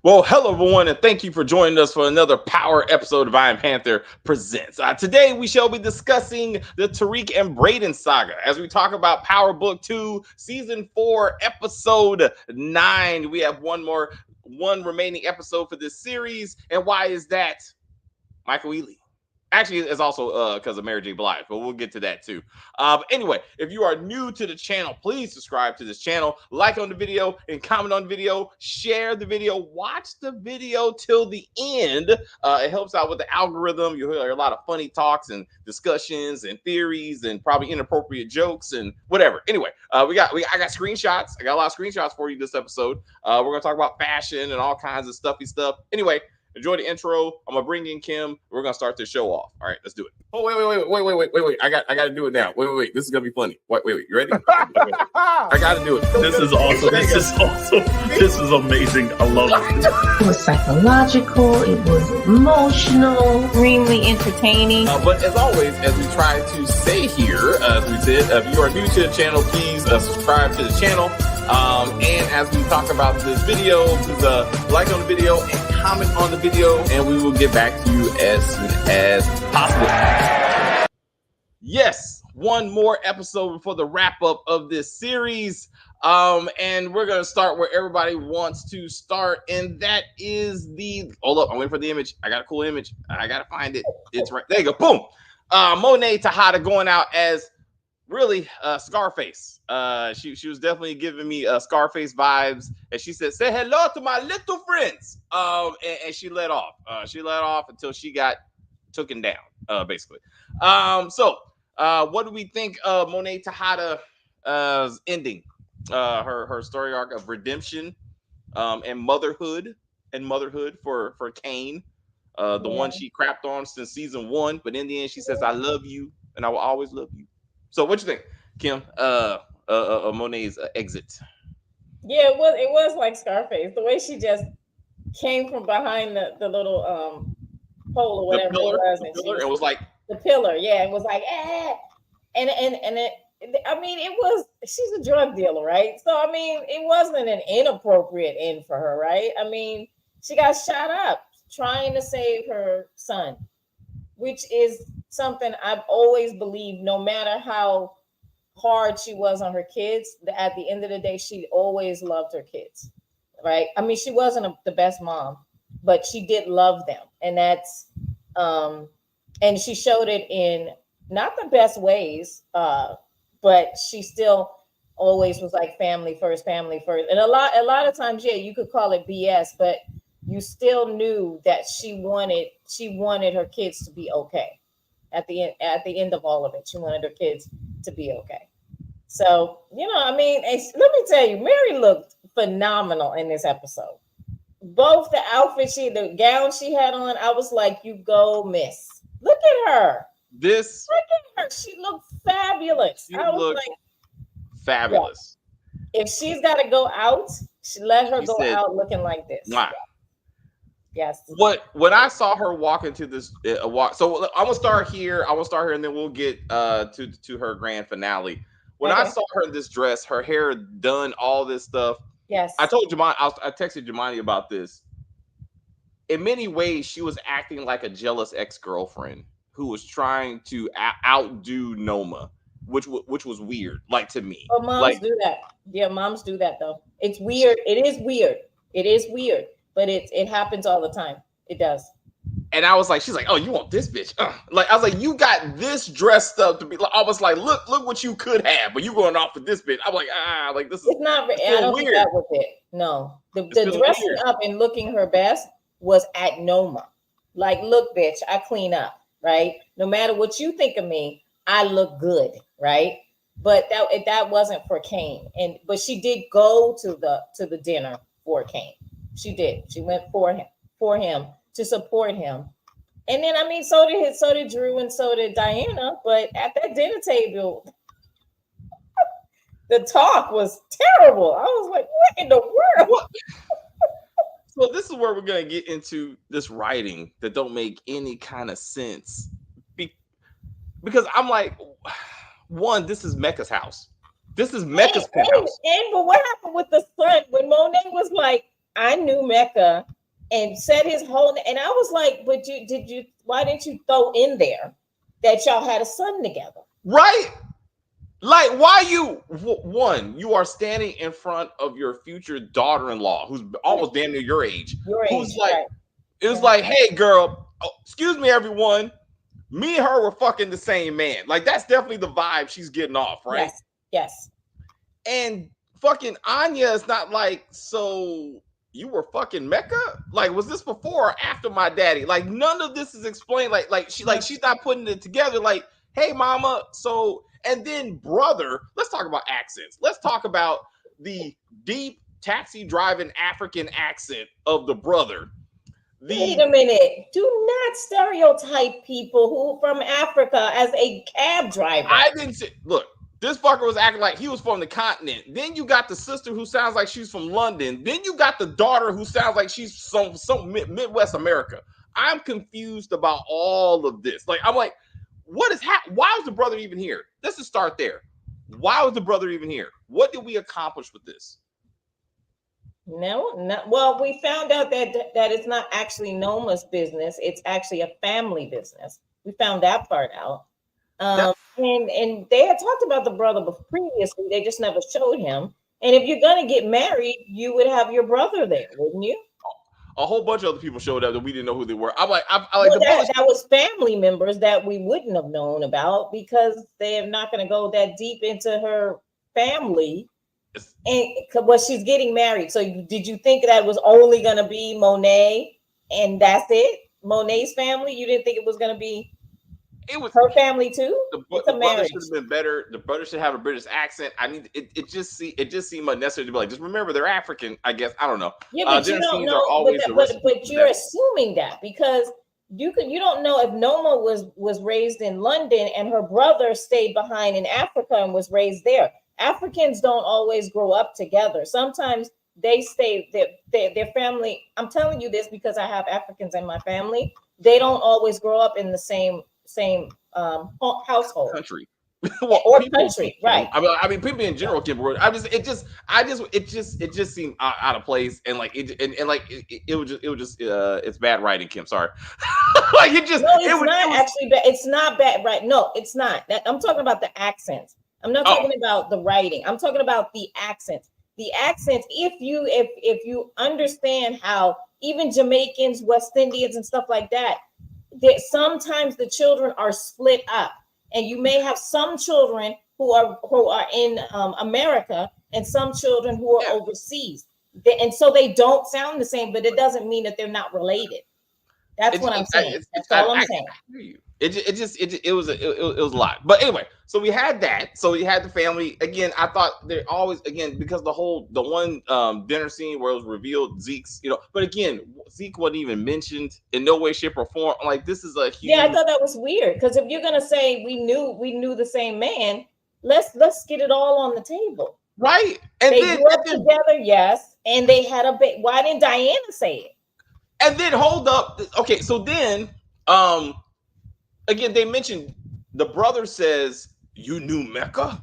Well, hello everyone, and thank you for joining us for another power episode of Iron Panther Presents. Today we shall be discussing the Tariq and Brayden saga as we talk about Power Book 2, Season 4, Episode 9. We have one remaining episode for this series, and why is that? Michael Ealy. Actually, it's also because of Mary J. Blige, but we'll get to that too. But anyway, if you are new to the channel, please subscribe to this channel, like on the video, and comment on the video, share the video, watch the video till the end. It helps out with the algorithm. You'll hear a lot of funny talks and discussions and theories and probably inappropriate jokes and whatever. Anyway, I got screenshots. I got a lot of screenshots for you this episode. We're gonna talk about fashion and all kinds of stuffy stuff. Anyway. Enjoy the intro. I'm gonna bring in Kim. We're gonna start this show off. All right, let's do it. Oh wait. I got to do it now. Wait. This is gonna be funny. Wait. You ready? I got to do it. This is awesome. This is amazing. I love it. It was psychological. It was emotional. Extremely entertaining. But as always, as we try to say here, as we said, if you are new to the channel, please subscribe to the channel. And as we talk about this video, please like on the video and comment on the video, and we will get back to you as soon as possible. Yes, one more episode before the wrap up of this series. And we're gonna start where everybody wants to start, and that is the hold up, I'm waiting for the image. I got a cool image. I gotta find it. It's right there. You go. Boom. Monet Tejada going out as really Scarface. She was definitely giving me Scarface vibes, and she said, "Say hello to my little friends." And she let off. She let off until she got taken down, basically. So what do we think of Monet Tejada's ending? Her story arc of redemption and motherhood for Kane, the one she crapped on since season 1, but in the end she says, "I love you and I will always love you." So what you think, Kim? Monet's exit. Yeah, it was like Scarface. The way she just came from behind the little pole or whatever it was, and it was like the pillar. Yeah, it was like and it. I mean, it was. She's a drug dealer, right? So I mean, it wasn't an inappropriate end for her, right? I mean, she got shot up trying to save her son, which is something I've always believed. No matter how hard she was on her kids, at the end of the day, she always loved her kids, right? I mean, she wasn't the best mom, but she did love them, and that's and she showed it in not the best ways, but she still always was like family first. And a lot of times, yeah, you could call it BS, but you still knew that she wanted her kids to be okay. At the end of all of it, she wanted her kids to be okay. So, I mean, let me tell you, Mary looked phenomenal in this episode. Both the outfit the gown she had on, I was like, you go, miss. Look at her. Look at her. She looked fabulous. I was like, fabulous. Yeah. If she's got to go out, let her go out looking like this. Wow. Yes. When I saw her walk into this walk, so I'm gonna start here. and then we'll get to her grand finale. When I saw her in this dress, her hair done, all this stuff. Yes. I told Jemani, I texted Jemani about this. In many ways, she was acting like a jealous ex-girlfriend who was trying to outdo Noma, which was weird, like to me. But moms do that. Yeah, moms do that though. It's weird. It is weird. But it happens all the time. It does. And I was like, she's like, "Oh, you want this bitch?" Like I was like, "You got this dressed up to be." I was like, "Look what you could have, but you going off with this bitch." I'm like, like this is. It's not. I don't think that was it. No, the dressing weird. Up and looking her best was at Noma. Like, look, bitch, I clean up, right? No matter what you think of me, I look good, right? But that wasn't for Kane, but she did go to the dinner for Kane. She did. She went for him to support him. And then, I mean, so did Drew and so did Diana. But at that dinner table, the talk was terrible. I was like, what in the world? So this is where we're going to get into this writing that don't make any kind of sense. Because I'm like, one, this is Mecca's house. This is Mecca's penthouse. But what happened with the son when Monet was like, I knew Mecca and said his whole, and I was like, but why didn't you throw in there that y'all had a son together? Right? Like, why you are standing in front of your future daughter-in-law who's almost damn near your age. Who's like, right. It was like, hey, girl, excuse me, everyone. Me and her were fucking the same man. Like, that's definitely the vibe she's getting off, right? Yes. And fucking Anya is not like, so you were fucking Mecca? Like, was this before or after my daddy? Like, none of this is explained. She's not putting it together. Like, hey, mama, so, and then brother, let's talk about accents. Let's talk about the deep taxi driving African accent of the brother. Wait a minute. Do not stereotype people who from Africa as a cab driver. I didn't say, look, this fucker was acting like he was from the continent. Then you got the sister who sounds like she's from London. Then you got the daughter who sounds like she's some Midwest America. I'm confused about all of this. Like, I'm like, what is happening? Why was the brother even here? Let's just start there. Why was the brother even here? What did we accomplish with this? No. Well, we found out that it's not actually Noma's business. It's actually a family business. We found that part out. And they had talked about the brother previously. They just never showed him. And if you're gonna get married, you would have your brother there, wouldn't you? A whole bunch of other people showed up that we didn't know who they were. I'm like, that was family members that we wouldn't have known about because they're not going to go that deep into her family. And but she's getting married. So did you think that was only going to be Monet and that's it? Monet's family? You didn't think it was going to be her family too? The brother should have been better. The brother should have a British accent. It just seemed unnecessary to be like, just remember they're African, I guess. I don't know. Yeah, but you don't know. But you're assuming that because you don't know if Noma was raised in London and her brother stayed behind in Africa and was raised there. Africans don't always grow up together. Sometimes they stay their family. I'm telling you this because I have Africans in my family. They don't always grow up in the same household, country, country, right? I mean, people in general can. It just seemed out of place, and like it was just it's bad writing, Kim. Sorry, like it just. No, it's not actually bad. It's not bad, right? No, it's not. I'm talking about the accents. I'm not talking about the writing. I'm talking about the accents. The accents. If you understand how even Jamaicans, West Indians, and stuff like that. That sometimes the children are split up, and you may have some children who are in America and some children who are overseas, and so they don't sound the same. But it doesn't mean that they're not related. That's what I'm saying. That's all I'm saying. It was a lot. But anyway, so we had that. So we had the family again. I thought they're always because the one dinner scene where it was revealed Zeke's, but again, Zeke wasn't even mentioned in no way, shape, or form. Like, this is a huge. Yeah, I thought that was weird because if you're gonna say we knew the same man, let's get it all on the table, right? And they grew up together, yes, and they had a bit. Why didn't Diana say it? And then hold up. Okay, so then again, they mentioned the brother says you knew Mecca,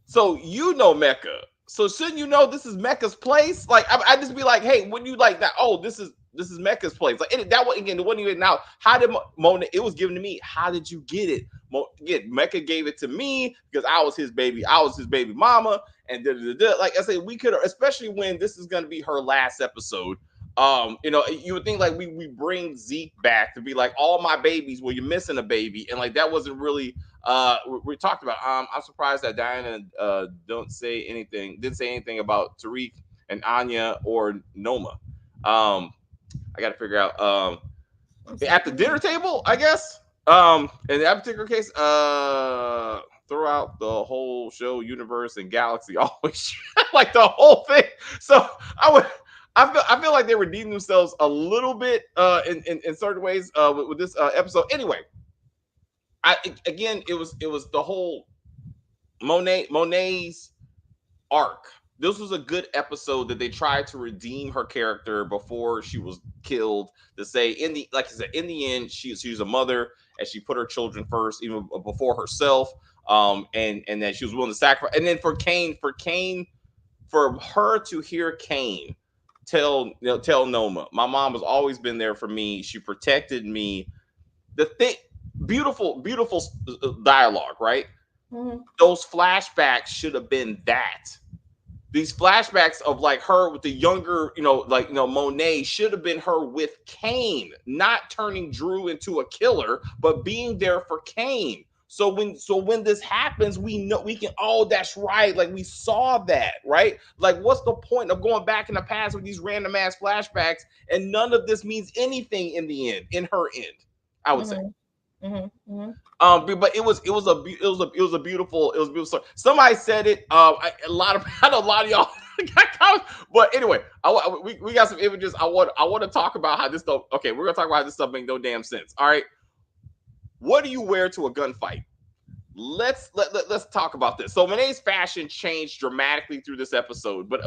so you know Mecca. So shouldn't you know this is Mecca's place? Like, I just be like, hey, when you like that? Oh, this is Mecca's place. Like, that was again. It wasn't even now. How did Monet? It was given to me. How did you get it? Mecca gave it to me because I was his baby. I was his baby mama, and like I said, we could, especially when this is going to be her last episode. You would think like we bring Zeke back to be like all my babies. Well, you're missing a baby, and like that wasn't really we talked about. I'm surprised that Diana didn't say anything about Tariq and Anya or Noma. I got to figure out at the dinner table, I guess. In that particular case, throughout the whole show, universe, and galaxy, always like the whole thing. So I feel like they redeemed themselves a little bit in certain ways with this episode. Anyway, it was the whole Monet's arc. This was a good episode that they tried to redeem her character before she was killed. To say like I said, in the end, she's a mother and she put her children first, even before herself. And that she was willing to sacrifice. And then for her to hear Cain tell Noma, my mom has always been there for me. She protected me. The thing, beautiful dialogue, right? Mm-hmm. Those flashbacks should have been that. These flashbacks of like her with the younger, Monet should have been her with Kane, not turning Drew into a killer, but being there for Kane. So when this happens, we know we can, oh, that's right. Like we saw that, right? Like, what's the point of going back in the past with these random ass flashbacks and none of this means anything in the end, in her end, I would say. Mm-hmm. Mm-hmm. But it was a beautiful story. Somebody said it. I know a lot of y'all got comments, but anyway, we got some images. I want to talk about how this stuff. Okay, we're gonna talk about how this stuff makes no damn sense. All right, what do you wear to a gunfight? Let's talk about this. So Monet's fashion changed dramatically through this episode, but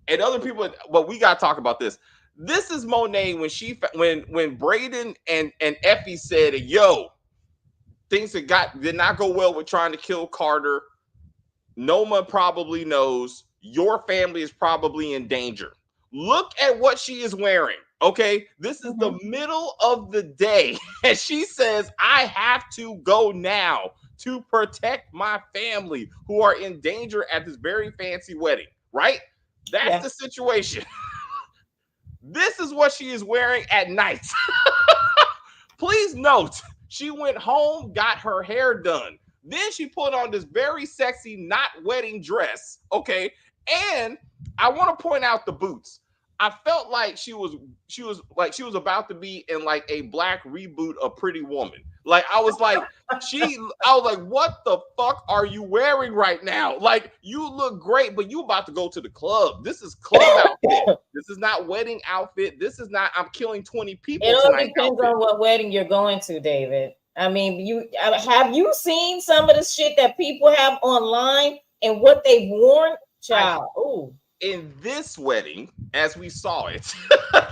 and other people. But we gotta talk about this. This is Monet when Brayden and Effie said, "Yo, things did not go well with trying to kill Carter. Noma probably knows your family is probably in danger. Look at what she is wearing. Okay, this is the middle of the day, and she says, I have to go now to protect my family who are in danger at this very fancy wedding, right? That's the situation. This is what she is wearing at night. Please note, she went home, got her hair done. Then she put on this very sexy, not wedding dress. Okay. And I want to point out the boots. I felt like she was about to be in like a black reboot of Pretty Woman. Like I was like, what the fuck are you wearing right now? Like you look great, but you about to go to the club. This is club outfit. This is not wedding outfit. This is not I'm killing 20 people. It all depends on what wedding you're going to, David. I mean, have you seen some of the shit that people have online and what they've worn, child? Ooh. In this wedding, as we saw it,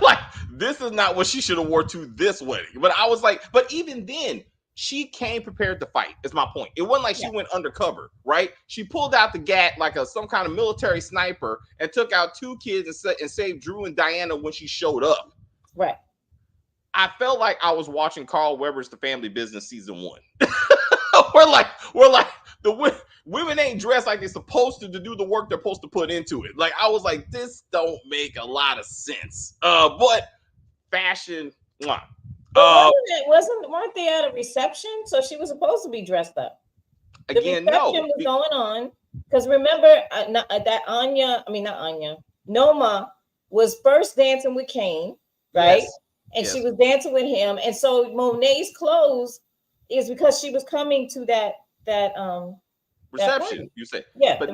like this is not what she should have wore to this wedding. But I was like, but even then, she came prepared to fight. Is my point. It wasn't like she went undercover, right? She pulled out the gat like some kind of military sniper and took out 2 kids and saved Drew and Diana when she showed up. Right. I felt like I was watching Carl Weber's The Family Business season 1. we're like the women ain't dressed like they're supposed to do the work they're supposed to put into it. Like I was like, this don't make a lot of sense. But fashion, weren't they at a reception? So she was supposed to be dressed up. The reception was going on because remember Noma was first dancing with Kane, right? Yes. And she was dancing with him, and so Monet's clothes is because she was coming to that reception. You say, but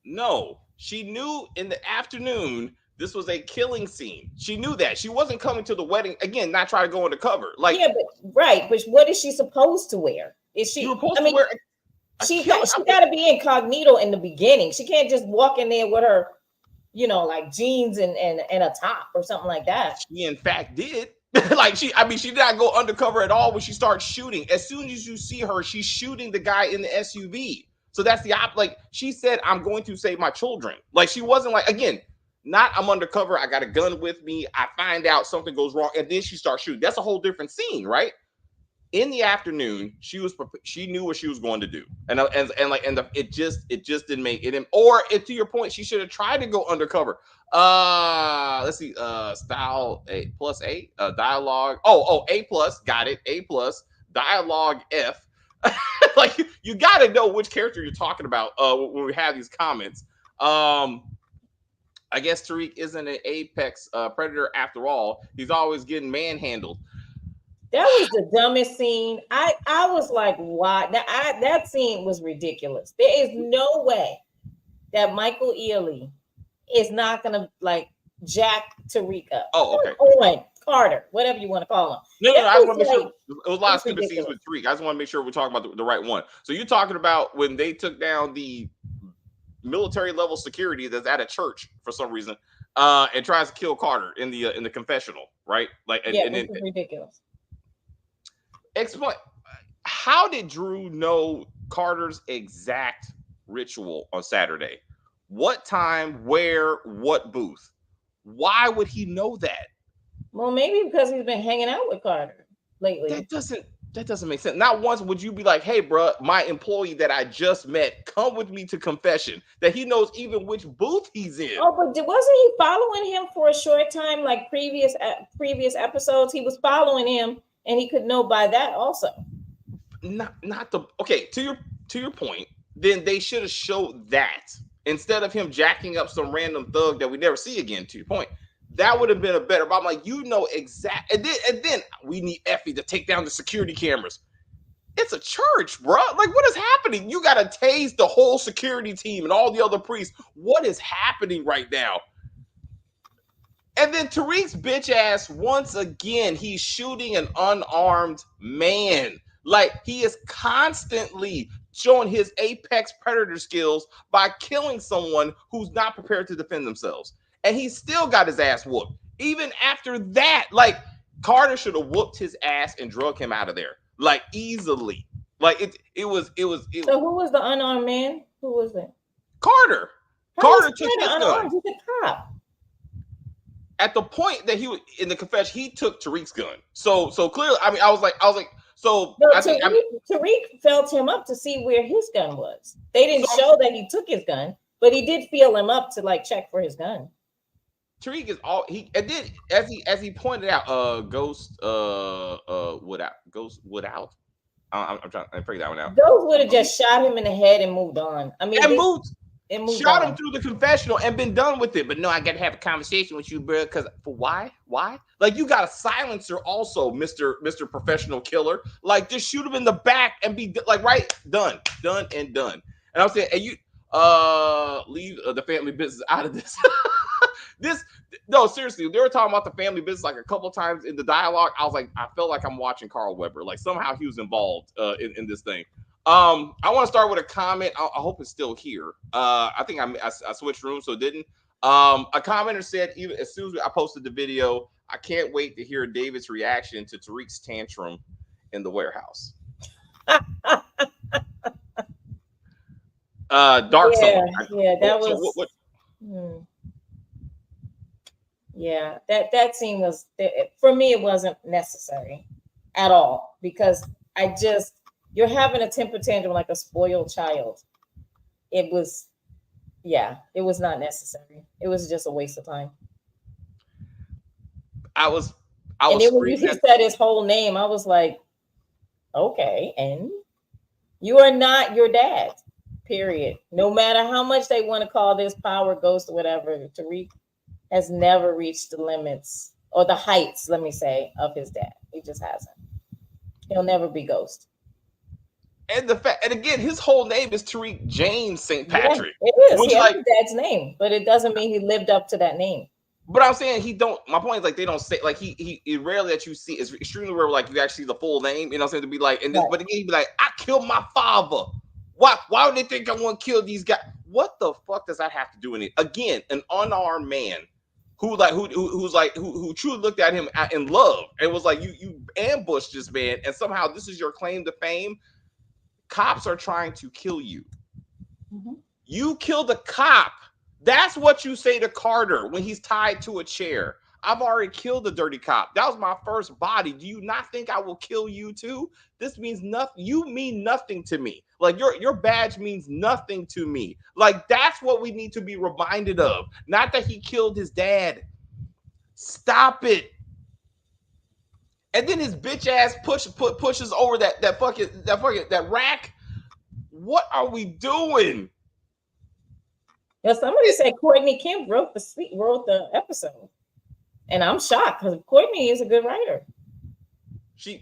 no, she knew in the afternoon this was a killing scene. She knew that she wasn't coming to the wedding again, not trying to go undercover. Like, but what is she supposed to wear? Is she? She got to be incognito in the beginning. She can't just walk in there with her, like jeans and a top or something like that. She in fact did. Like she did not go undercover at all when she starts shooting. As soon as you see her, she's shooting the guy in the SUV. So that's like she said, I'm going to save my children. Like she wasn't like, again, not I'm undercover. I got a gun with me. I find out something goes wrong. And then she starts shooting. That's a whole different scene, right? In the afternoon, she knew what she was going to do. It just didn't make it. Or to your point, she should have tried to go undercover. Let's see. Style A+, dialogue. A+, got it. A+, dialogue F. Like you got to know which character you're talking about when we have these comments. I guess Tariq isn't an apex predator after all. He's always getting manhandled. That was the dumbest scene. I was like, why? That scene was ridiculous. There is no way that Michael Ealy is not gonna like jack Tariq up. Oh, okay. Owen, Carter, whatever you want to call him. No, I want to make sure. It was a lot of stupid scenes with Tariq. I just want to make sure we're talking about the right one. So you're talking about when they took down the military level security that's at a church for some reason, and tries to kill Carter in the confessional, right? Like, this is ridiculous. Explain, how did Drew know Carter's exact ritual on Saturday? What time, where, what booth? Why would he know that? Well, maybe because he's been hanging out with Carter lately. That doesn't make sense. Not once would you be like, hey, bro, my employee that I just met, come with me to confession. That he knows even which booth he's in. Oh, but wasn't he following him for a short time? Like previous episodes, he was following him, and he could know by that also. Not the okay. To your point, then they should have showed that instead of him jacking up some random thug that we never see again. To your point, that would have been a better. But I'm like, exact. And then we need Effie to take down the security cameras. It's a church, bro. Like, what is happening? You got to tase the whole security team and all the other priests. What is happening right now? And then Tariq's bitch ass, once again, he's shooting an unarmed man. Like, he is constantly showing his apex predator skills by killing someone who's not prepared to defend themselves. And he still got his ass whooped. Even after that, like, Carter should have whooped his ass and drug him out of there. Like, easily. Like, it was. So who was the unarmed man? Who was it? Carter. Carter took his gun. He's a cop. At the point that he was in the confession, he took Tariq's gun. So clearly, I mean, I was like, so no, Tariq felt him up to see where his gun was. They didn't show that he took his gun, but he did feel him up to like check for his gun. Tariq is all he did as he pointed out. Ghost would out. I'm trying to figure that one out. Ghost would have just shot him in the head and moved on. I mean, shot him through the confessional and been done with it. But no, I got to have a conversation with you, bro. Because for why? Like, you got a silencer also, Mr. Professional Killer. Like, just shoot him in the back and be like, right, done. And I'm saying, and you leave the family business out of this. No, seriously, they were talking about the family business like a couple times in the dialogue. I was like, I felt like I'm watching Carl Weber. Like, somehow he was involved in this thing. I want to start with a comment. I hope it's still here. I think I switched rooms, so it didn't. A commenter said, even as soon as I posted the video, I can't wait to hear David's reaction to Tariq's tantrum in the warehouse. Dark Summer. Yeah, that was. Yeah, that scene was, for me, it wasn't necessary at all, because you're having a temper tantrum like a spoiled child. It was not necessary. It was just a waste of time. And then when you said his whole name, I was like, okay, and you are not your dad, period. No matter how much they want to call this power, ghost, or whatever, Tariq has never reached the limits or the heights, let me say, of his dad. He just hasn't. He'll never be Ghost. And again, his whole name is Tariq James St. Patrick. Yeah, it is. He has his dad's name, but it doesn't mean he lived up to that name. But I'm saying my point is, like, they don't say, like, he rarely that you see, it's extremely rare, like, you actually see the full name, you know what I'm saying, to be like, and this, but again, he'd be like, I killed my father. Why would they think I want to kill these guys? What the fuck does that have to do with it? Again, an unarmed man who truly looked at him in love and was like, you ambushed this man, and somehow this is your claim to fame. Cops are trying to kill you. Mm-hmm. You killed a cop. That's what you say to Carter when he's tied to a chair. I've already killed a dirty cop. That was my first body. Do you not think I will kill you too? This means nothing. You mean nothing to me. Like, your badge means nothing to me. Like, that's what we need to be reminded of. Not that he killed his dad. Stop it. And then his bitch ass pushes over that rack. What are we doing? Yeah, somebody said Courtney Kemp wrote the episode, and I'm shocked because Courtney is a good writer.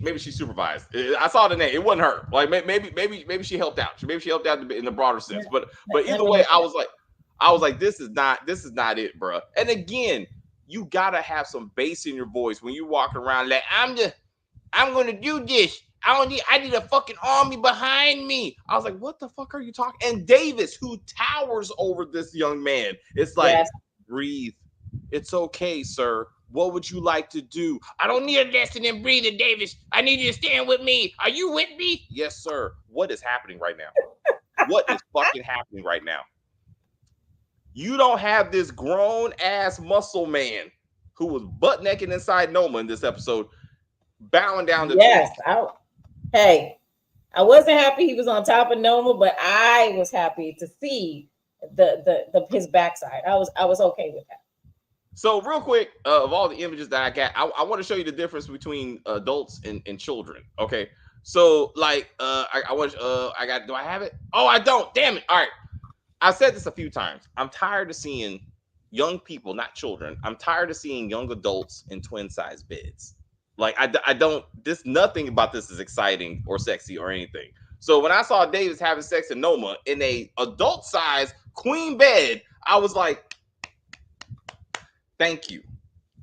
Maybe she supervised. I saw the name. It wasn't her. Like, maybe she helped out. Maybe she helped out in the broader sense. But either way, I was like, this is not it, bro. And again, you gotta have some bass in your voice when you walk around like, I'm gonna do this. I need a fucking army behind me. I was like, what the fuck are you talking? And Davis, who towers over this young man, it's like, yes. Breathe. It's okay, sir. What would you like to do? I don't need a lesson in breathing, Davis. I need you to stand with me. Are you with me? Yes, sir. What is happening right now? What is fucking happening right now? You don't have this grown ass muscle man who was butt naked inside Noma in this episode, bowing down to Yes. Tariq. Hey, I wasn't happy he was on top of Noma, but I was happy to see the his backside. I was okay with that. So real quick, of all the images that I got, I want to show you the difference between adults and children. Okay, so like I want I got, do I have it? Oh, I don't. Damn it. All right, I've said this a few times. I'm tired of seeing young people, not children. I'm tired of seeing young adults in twin size beds. Like I don't. This nothing about this is exciting or sexy or anything. So when I saw Davis having sex in Noma in a adult size queen bed, I was like, thank you.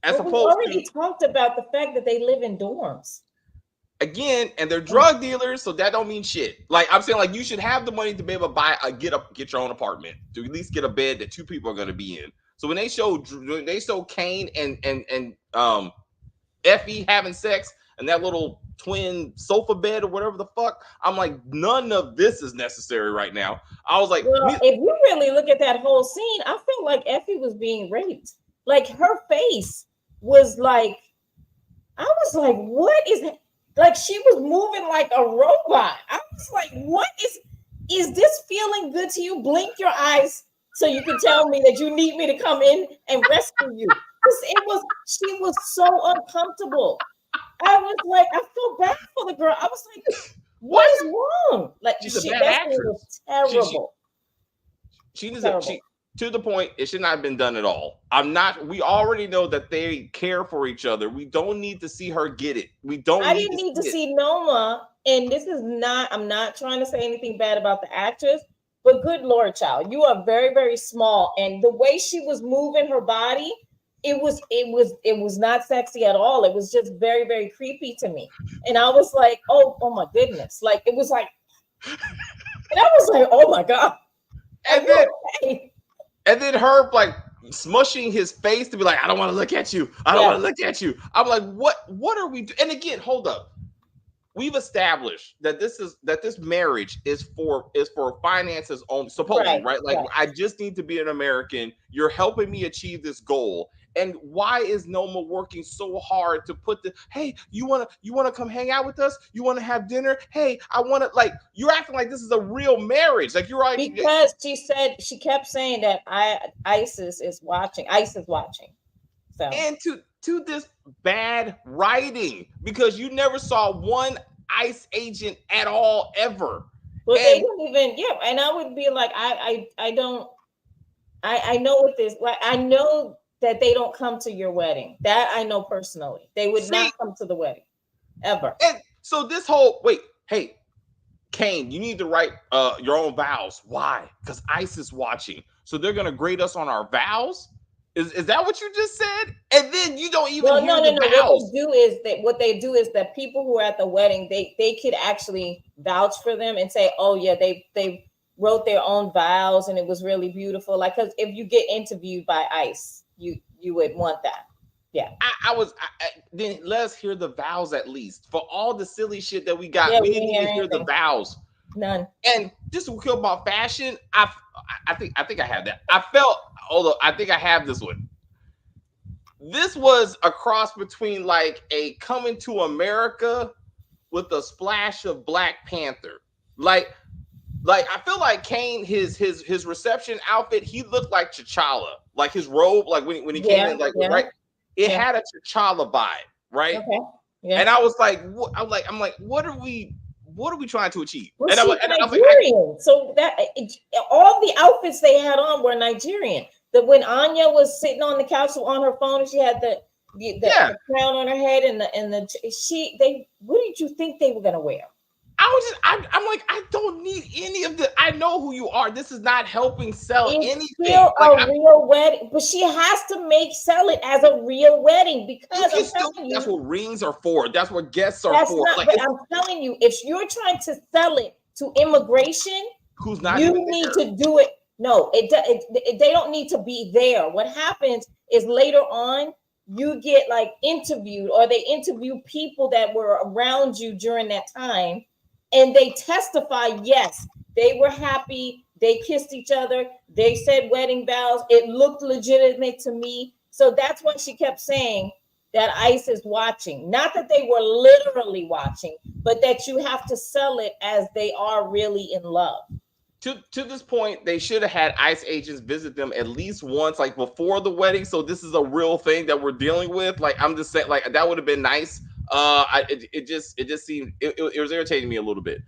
As But we opposed already talked about the fact that they live in dorms. again, and they're drug dealers, so that don't mean shit. Like I'm saying, like you should have the money to be able to buy get your own apartment, to at least get a bed that two people are going to be in. So when they show Kane and Effie having sex and that little twin sofa bed or whatever the fuck, I'm like, none of this is necessary right now. I was like, well, if you really look at that whole scene, I feel like Effie was being raped. Like her face was like, I was like, what is it? Like she was moving like a robot. I was like, what is this feeling good to you? Blink your eyes so you can tell me that you need me to come in and rescue you. She was so uncomfortable. I was like, I feel bad for the girl. I was like, what is wrong? Like she's a bad actress. Was terrible. She to the point, it should not have been done at all. We already know that they care for each other. We don't need to see her get it. I didn't need to see Noma, and I'm not trying to say anything bad about the actress, but good Lord, child, you are very, very small. And the way she was moving her body, it was not sexy at all. It was just very, very creepy to me. And I was like, oh my goodness. Like it was like, and I was like, oh my God. And then her like smushing his face to be like, I don't want to look at you. I don't want to look at you. I'm like, what are we doing? And again, hold up. We've established that this marriage is for finances only, supposedly, right? Like I just need to be an American. You're helping me achieve this goal. And why is Noma working so hard to put hey, you wanna come hang out with us? You wanna have dinner? Hey, I wanna, like, you're acting like this is a real marriage. Like you're right. Because she kept saying that ICE is watching. So and to this bad writing, because you never saw one ICE agent at all ever. Well, they wouldn't even, and I would be like, I know what this, like, I know that they don't come to your wedding. That I know personally. They would not come to the wedding ever. And so this whole hey, Kane, you need to write your own vows. Why? Because ICE is watching. So they're gonna grade us on our vows. Is that what you just said? And then you don't even hear the vows. What they do is that people who are at the wedding, they could actually vouch for them and say, oh yeah, they wrote their own vows and it was really beautiful. Like, because if you get interviewed by ICE, you would want that. Yeah. Then let's hear the vows at least. For all the silly shit that we got, we didn't even hear the vows. None. And just to kill about fashion, I think I have that. I think I have this one. This was a cross between like a Coming to America with a splash of Black Panther. Like I feel like Kane, his reception outfit, he looked like T'Challa, like his robe, like when he came in, like right, it had a T'Challa vibe, right? Okay. Yeah. And I was like, I'm like, what are we trying to achieve? Well, and I was Nigerian, so that all the outfits they had on were Nigerian. That when Anya was sitting on the couch on her phone and she had the crown on her head and what did you think they were gonna wear? I'm like, I don't need any of the. I know who you are. This is not helping sell anything. Still real wedding, but she has to sell it as a real wedding because that's what rings are for. That's what guests are for. But I'm telling you, if you're trying to sell it to immigration, who's not, you need to do it. No, they don't need to be there. What happens is later on, you get like interviewed, or they interview people that were around you during that time. And they testify, yes, they were happy They kissed each other. They said wedding vows. It looked legitimate to me. So that's what she kept saying, that ICE is watching. Not that they were literally watching, but that you have to sell it as they are really in love. To this point, they should have had ICE agents visit them at least once, like before the wedding. So this is a real thing that we're dealing with. Like, I'm just saying, like, that would have been nice. It just seemed it was irritating me a little bit.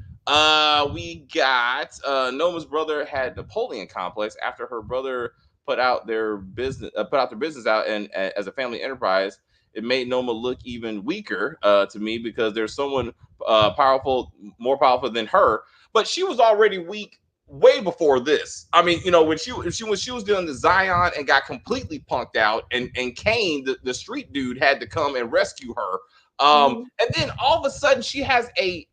We got Noma's brother had Napoleon complex after her brother put out their business out and as a family enterprise. It made Noma look even weaker to me because there's someone more powerful than her, but she was already weak way before this. I mean, you know, when she was doing the Zion and got completely punked out, and Kane, the street dude, had to come and rescue her. And then all of a sudden she has a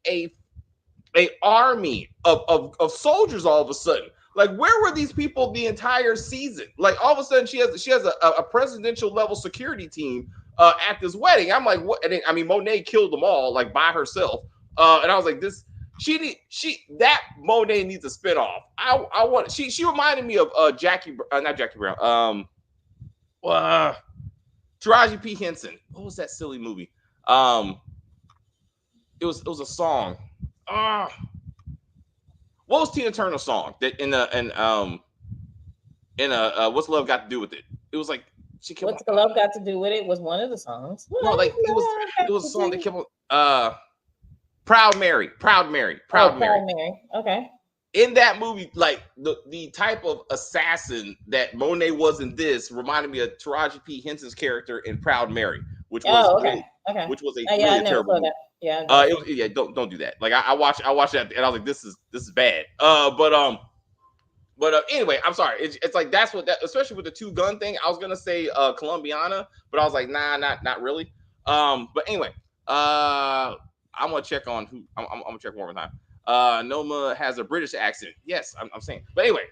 army of soldiers all of a sudden. Like, where were these people the entire season? Like, all of a sudden she has a presidential level security team at this wedding. I'm like, what? And then, I mean, Monet killed them all like by herself. And I was like, that Monet needs a spinoff. I want. She reminded me of not Jackie Brown. Taraji P. Henson. What was that silly movie? It was a song. What was Tina Turner's song that in What's Love Got to Do with It? It was like she kept. What's Love Got to Do with It was one of the songs. No, like it was a song that kept Proud Mary. Okay. In that movie, like the type of assassin that Monet was in this reminded me of Taraji P. Henson's character in Proud Mary, which was which was a really terrible movie. Yeah. Don't do that. Like I watched that and I was like, this is bad. But anyway, I'm sorry. It's like that's what that, especially with the two gun thing. I was gonna say Colombiana, but I was like, nah, not really. But anyway, I'm gonna check on who. I'm gonna check one more time. Noma has a British accent. Yes, I'm saying. But anyway,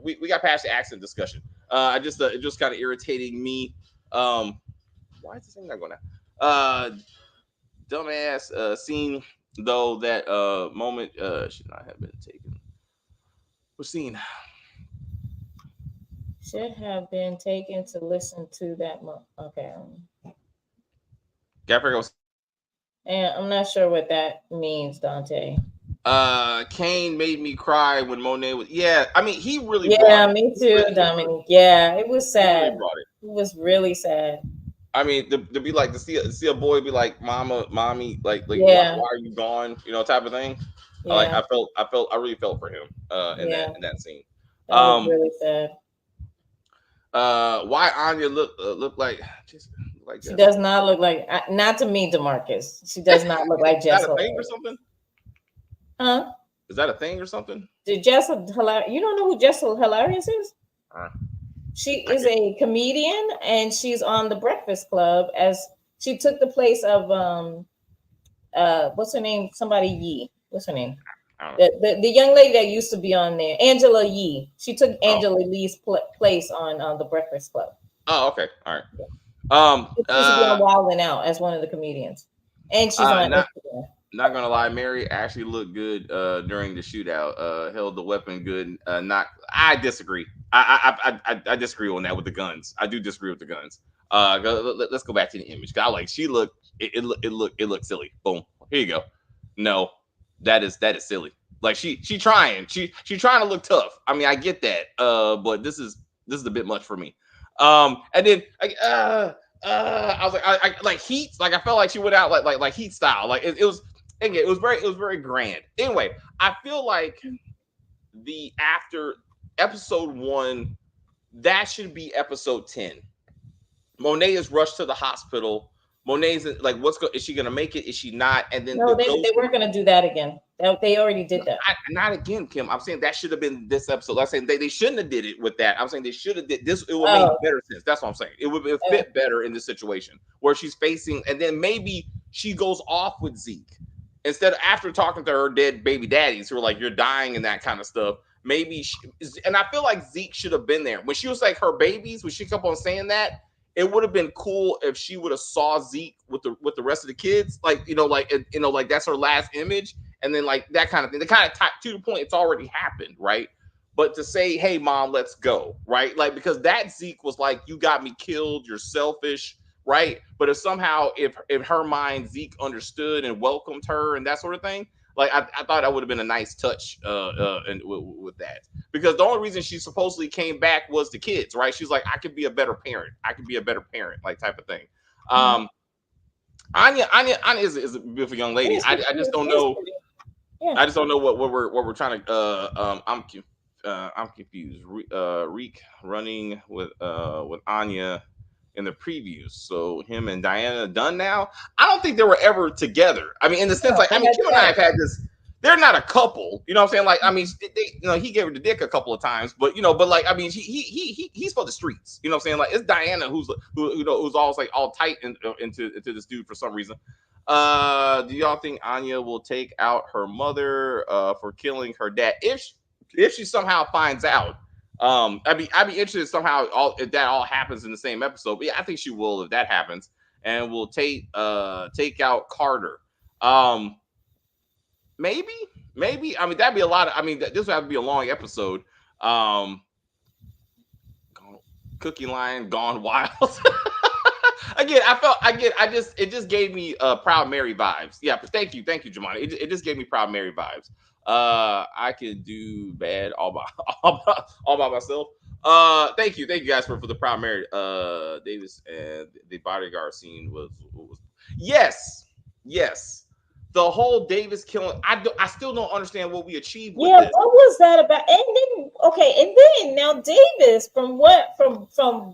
we got past the accent discussion. It just kind of irritating me. Why is this thing not going out? Dumbass scene though. That moment should not have been taken. We're seeing. Should have been taken to listen to that. Okay. And I'm not sure what that means, Dante. Kane made me cry when Monet was. Yeah, I mean, he really. Yeah, me too, Dominic. Yeah, it was sad. It was really sad. I mean, to be like to see a boy be like, mommy, like yeah. why are you gone? You know, type of thing. Yeah. Like I really felt for him in that scene. That was really sad. Why Anya look like she does not look like, not to me, DeMarcus. She does not look like Jess. Is that a thing or something? Huh? Is that a thing or something? Did Jess Hilarious? You don't know who Jess Hilarious is? She is a comedian, and she's on The Breakfast Club. As she took the place of what's her name? Somebody Yee. What's her name? The young lady that used to be on there, Angela Yee. She took Angela Lee's place on The Breakfast Club. Oh, okay, all right. She's been wilding out as one of the comedians, and she's on Instagram. Not gonna lie, Mary actually looked good during the shootout. Held the weapon good. I disagree. I disagree on that with the guns. I do disagree with the guns. Let's go back to the image. She looked. It looked silly. Boom. Here you go. No, that is silly. Like she trying. She trying to look tough. I mean, I get that. But this is a bit much for me. And then I was like, I like Heat. Like I felt like she went out like Heat style. Like it was. Again, it was very grand. Anyway, I feel like the after episode 1, that should be episode 10. Monet is rushed to the hospital. Monet's like, is she gonna make it? Is she not? And then no, they weren't gonna do that again. They already did that. Not again, Kim. I'm saying that should have been this episode. I'm saying they shouldn't have did it with that. I'm saying they should have did this. It would make better sense. That's what I'm saying. It would fit better in this situation where she's facing, and then maybe she goes off with Zeke. Instead of after talking to her dead baby daddies who were like, you're dying and that kind of stuff, maybe and I feel like Zeke should have been there. When she was like her babies, when she kept on saying that, it would have been cool if she would have saw Zeke with the rest of the kids. Like, like that's her last image. And then like that kind of thing. The kind of to the point, it's already happened, right? but to say, hey, mom, let's go, right? Like, because that Zeke was like, you got me killed, you're selfish, right? But if somehow, if her mind, Zeke understood and welcomed her and that sort of thing, like, I thought that would have been a nice touch and with that. Because the only reason she supposedly came back was the kids, right? She's like, I could be a better parent. I could be a better parent, like, type of thing. Anya is a beautiful young lady. I just don't know. Yeah. I just don't know what we're trying to. I'm confused. Reek running with Anya in the previews. So him and Diana done now. I don't think they were ever together. I mean, in the sense, like, I mean, Kim and I have had this. They're not a couple, you know what I'm saying? Like, I mean, he gave her the dick a couple of times, but but like, I mean, he's for the streets, you know what I'm saying? Like, it's Diana who's always like all tight into this dude for some reason. Do y'all think Anya will take out her mother for killing her dad if she somehow finds out? I'd be interested somehow if that all happens in the same episode. But yeah, I think she will if that happens, and will take out Carter. Maybe. I mean, that'd be a lot of. I mean, this would have to be a long episode. Cookie Line gone wild. It just gave me Proud Mary vibes. Yeah, but thank you, Jamani. It just gave me Proud Mary vibes. I could do bad all by myself. Thank you guys for the Proud Mary. Davis and the bodyguard scene was yes. The whole Davis killing, I still don't understand what we achieved with this. What was that about? And then now Davis, from the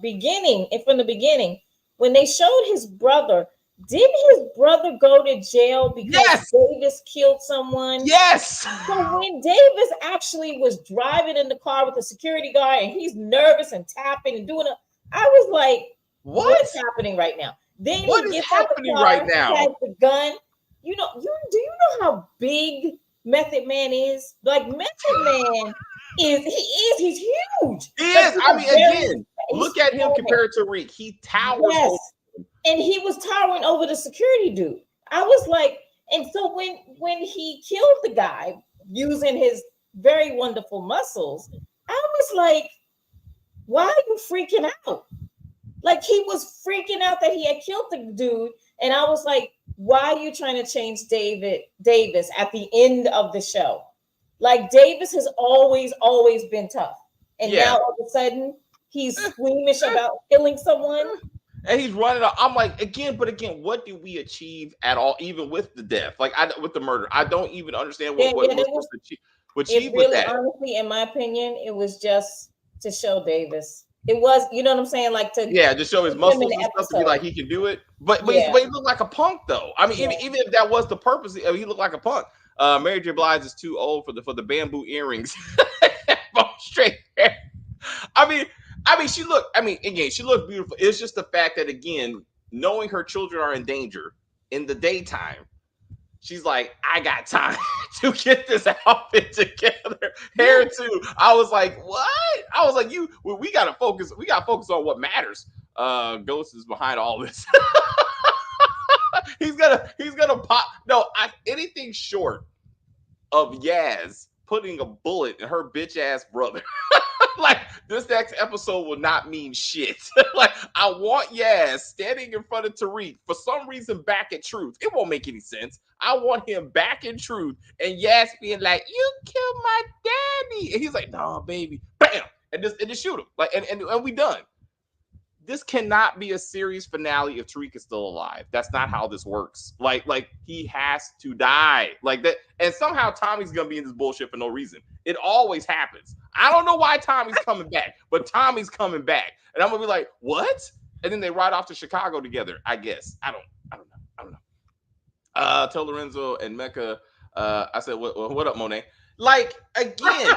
beginning, when they showed his brother, didn't his brother go to jail because Davis killed someone? Yes. So when Davis actually was driving in the car with the security guard and he's nervous and tapping and I was like, what's happening right now? Then what is happening right now? He has the gun. Do you know how big Method Man is? Like, Method Man he's huge. He is. I mean, again, look at him compared to Reek. He towers over. And he was towering over the security dude. I was like, and so when he killed the guy using his very wonderful muscles, I was like, why are you freaking out? Like, he was freaking out that he had killed the dude. And I was like, why are you trying to change Davis at the end of the show? Like, Davis has always been tough. And now all of a sudden he's squeamish about killing someone. And he's running up. I'm like, again, what did we achieve at all, even with the death? Like, with the murder? I don't even understand what was achieved with that. Honestly, in my opinion, it was just to show Davis. It was, you know what I'm saying? Like, to show his muscles and stuff, to be like he can do it. But he looked like a punk, though. I mean, even if that was the purpose, he looked like a punk. Mary J. Blige is too old for the bamboo earrings. Straight hair. I mean, she looked beautiful. It's just the fact that, again, knowing her children are in danger in the daytime, she's like, I got time to get this outfit together. Hair too. I was like, what? I was like, we gotta focus. We gotta focus on what matters. Ghost is behind all this. he's gonna pop. No, anything short of Yaz putting a bullet in her bitch ass brother. Like, this next episode will not mean shit. Like, I want Yaz standing in front of Tariq for some reason back at Truth. It won't make any sense. I want him back in Truth and Yaz being like, you killed my daddy. And he's like, no, baby. Bam. And just shoot him. Like, and we done. This cannot be a series finale if Tariq is still alive. That's not how this works. Like he has to die. Like that. And somehow Tommy's gonna be in this bullshit for no reason. It always happens. I don't know why Tommy's coming back, but Tommy's coming back. And I'm gonna be like, what? And then they ride off to Chicago together, I guess. I don't know. Tell Lorenzo and Mecca. I said, what up, Monet? Like, again,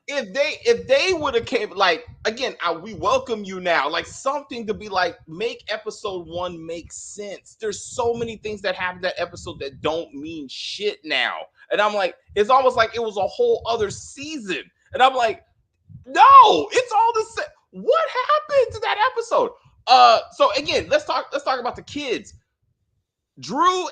if they would have came, like, again, we welcome you now. Like, something to be like, make episode 1 make sense. There's so many things that happen that episode that don't mean shit now. And I'm like, it's almost like it was a whole other season. And I'm like, no, it's all the same. What happened to that episode? So again, let's talk about the kids. Drew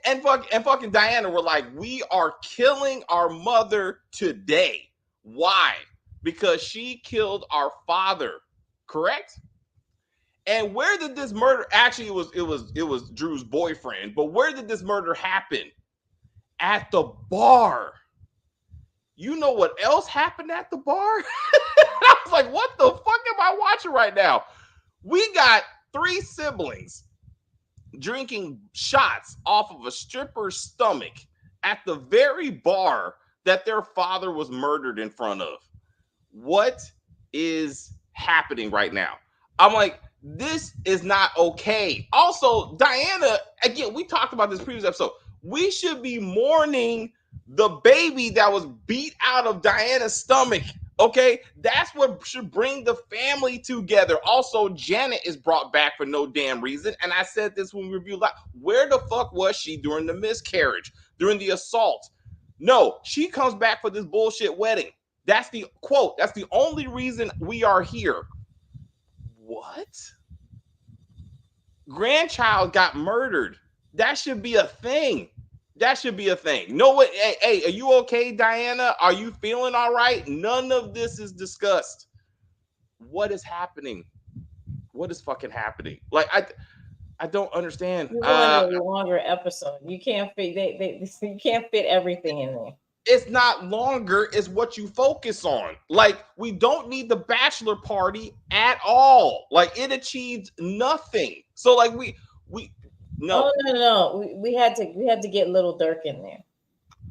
and fucking Diana were like, we are killing our mother today. Why? because she killed our father, correct? And where did this murder actually it was Drew's boyfriend, but where did this murder happen? At the bar. You know what else happened at the bar? I was like, what the fuck am I watching right now? We got 3 siblings drinking shots off of a stripper's stomach at the very bar that their father was murdered in front of. What is happening right now? I'm like, this is not okay. Also, Diana, again, we talked about this previous episode. We should be mourning the baby that was beat out of Diana's stomach. Okay, that's what should bring the family together. Also, Janet is brought back for no damn reason. And I said this when we reviewed that. Where the fuck was she during the miscarriage, during the assault? No, she comes back for this bullshit wedding. That's the quote. That's the only reason we are here. What? Grandchild got murdered. That should be a thing. That should be a thing. No, what? Hey, are you okay, Diana? Are you feeling all right? None of this is discussed. What is happening? What is fucking happening? Like, I don't understand. You want a longer episode. You can't fit you can't fit everything in there. It's not longer, it's what you focus on. Like, we don't need the bachelor party at all. Like, it achieved nothing. So, like, no. Oh, no. We had to get Little Dirk in there.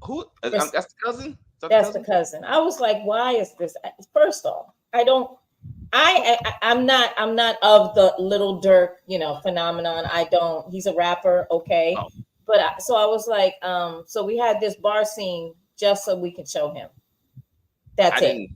Who? That's the cousin? That's the cousin. I was like, why is this? First off, I'm not of the Little Dirk, phenomenon. He's a rapper, okay. Oh. But so I was like, so we had this bar scene just so we can show him. That's it.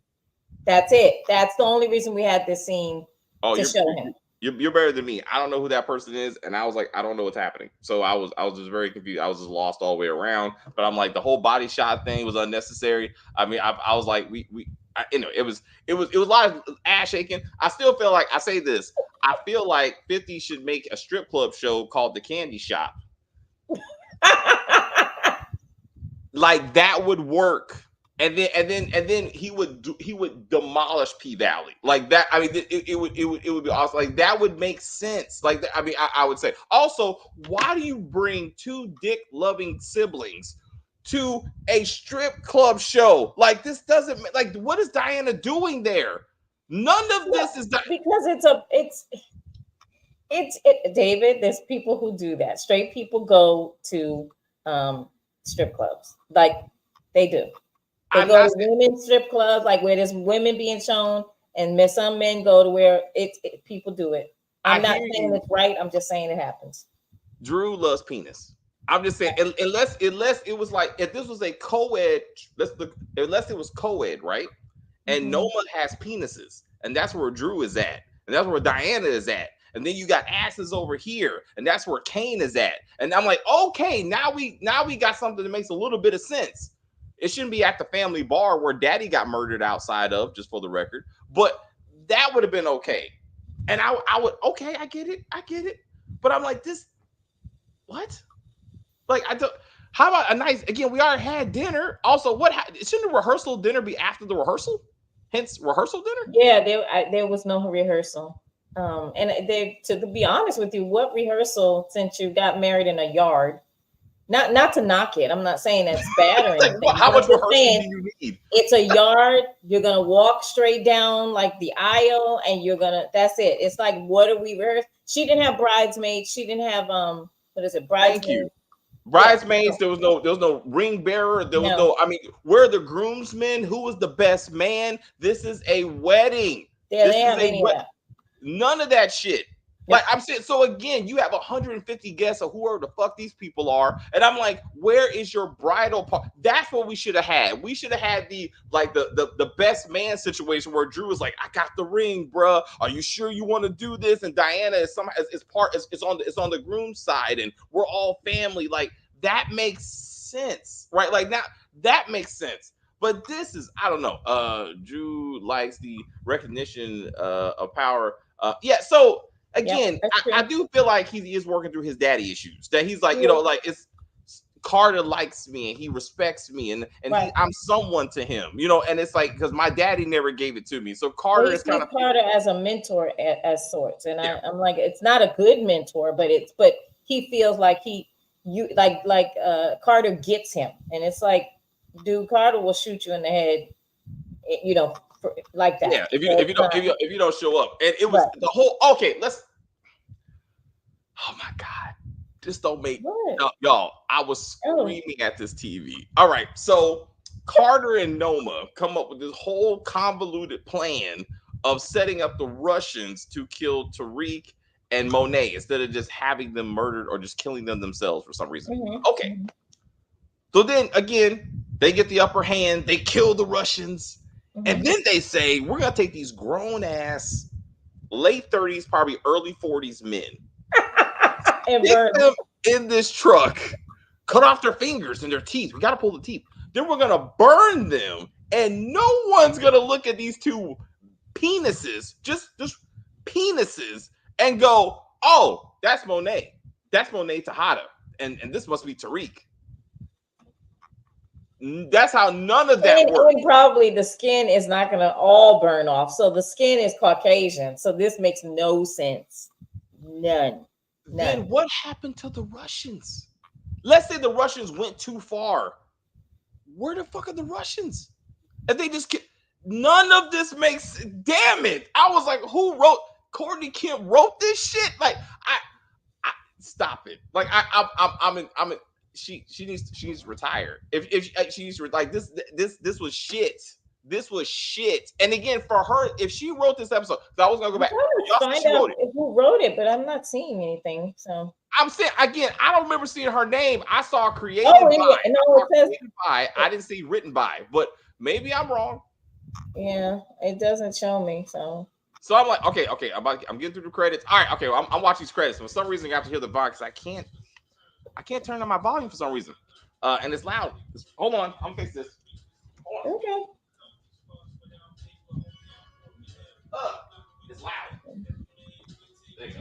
That's the only reason we had this scene to show him. You're better than me. I don't know who that person is, and I was like, I don't know what's happening. So I was just very confused. I was just lost all the way around. But I'm like, the whole body shot thing was unnecessary. I mean, I was like, it was a lot of ass shaking. I still feel like, I say this, I feel like 50 should make a strip club show called The Candy Shop. Like, that would work. And then he would demolish P Valley like that. I mean, it would be awesome. Like, that would make sense. Like, I mean, I would say. Also, why do you bring 2 dick loving siblings to a strip club show? Like, this doesn't, like, what is Diana doing there? None of this is because it's David. There's people who do that. Straight people go to strip clubs, like they do. They go to women's strip clubs, like where there's women being shown, and some men go to where people do it. I'm not saying it's right. I'm just saying it happens. Drew loves penis. I'm just saying, unless it was like, if this was a co-ed, unless it was co-ed, right? And Noma has penises, and that's where Drew is at, and that's where Diana is at. And then you got asses over here, and that's where Kane is at. And I'm like, okay, now we got something that makes a little bit of sense. It shouldn't be at the family bar where Daddy got murdered outside of, just for the record. But that would have been okay. And I would, okay, I get it. But I'm like, this, what? Like, I don't. How about a nice? Again, we already had dinner. Also, shouldn't the rehearsal dinner be after the rehearsal? Hence, rehearsal dinner. Yeah, there was no rehearsal. And to be honest with you, what rehearsal, since you got married in a yard? Not to knock it. I'm not saying that's bad or anything. Like, how much rehearsal do you need? It's a yard. You're gonna walk straight down like the aisle, and that's it. It's like, what are we rehearsing? She didn't have bridesmaids. She didn't have what is it? Bridesmaids. Thank you. Bridesmaids. Yeah. There was no ring bearer. There was no. I mean, where are the groomsmen? Who was the best man? This is a wedding. Yeah, they have any of that. None of that shit. Like, I'm saying, so again, you have 150 guests of whoever the fuck these people are, and I'm like, where is your bridal part? That's what we should have had. We should have had the best man situation where Drew is like, I got the ring, bruh. Are you sure you want to do this? And Diana is on the groom's side, and we're all family. Like, that makes sense, right? Like, now that makes sense. But this is, I don't know. Drew likes the recognition of power. So. Again, I do feel like he is working through his daddy issues. That he's like, like, it's Carter likes me and he respects me and Right. I'm someone to him, you know, and it's like because my daddy never gave it to me. So Well, Carter he is kind sees of Carter as a mentor as sorts, and yeah. I'm like, it's not a good mentor, but he feels like Carter gets him, and it's like, dude, Carter will shoot you in the head, you know, like that. Yeah, if So it's not you don't show up. And it was right. the whole okay, let's oh my god. This don't make What? y'all. I was Oh, screaming at this TV. All right, so Carter and Noma come up with this whole convoluted plan of setting up the Russians to kill Tariq and Monet instead of just having them murdered or just killing them themselves for some reason. Okay, mhm. so then again, they get the upper hand, they kill the Russians, and Mhm. then they say, we're gonna take these grown ass late 30s, probably early 40s men, And stick burn them in this truck, cut off their fingers and their teeth. We got to pull the teeth. Then we're going to burn them. And no one's going to look at these two penises, just penises, and go, oh, that's Monet. That's Monet Tejada. And this must be Tariq. That's how none of that works. And probably the skin is not going to all burn off. So the skin is Caucasian. So this makes no sense. None. Then what happened to the Russians? Let's say the Russians went too far. Where the fuck are the Russians? And they just none of this makes. Damn it! I was like, who wrote? Courtney Kemp wrote this shit. Like, I stop it. Like, I'm in. She needs to retire. If she needs to like this was shit. This was shit. And again, for her, if she wrote this episode, so I was gonna go back. Find out who wrote it, but I'm not seeing anything. So I'm saying again, I don't remember seeing her name. I saw created by. I didn't see written by, but maybe I'm wrong. Yeah, it doesn't show me. So I'm like, okay, I'm getting through the credits. All right, okay, well, I'm watching these credits. For some reason, I have to hear the volume because I can't turn on my volume for some reason, and it's loud. Hold on, I'm gonna fix this. Hold on. okay. It's loud. There you go.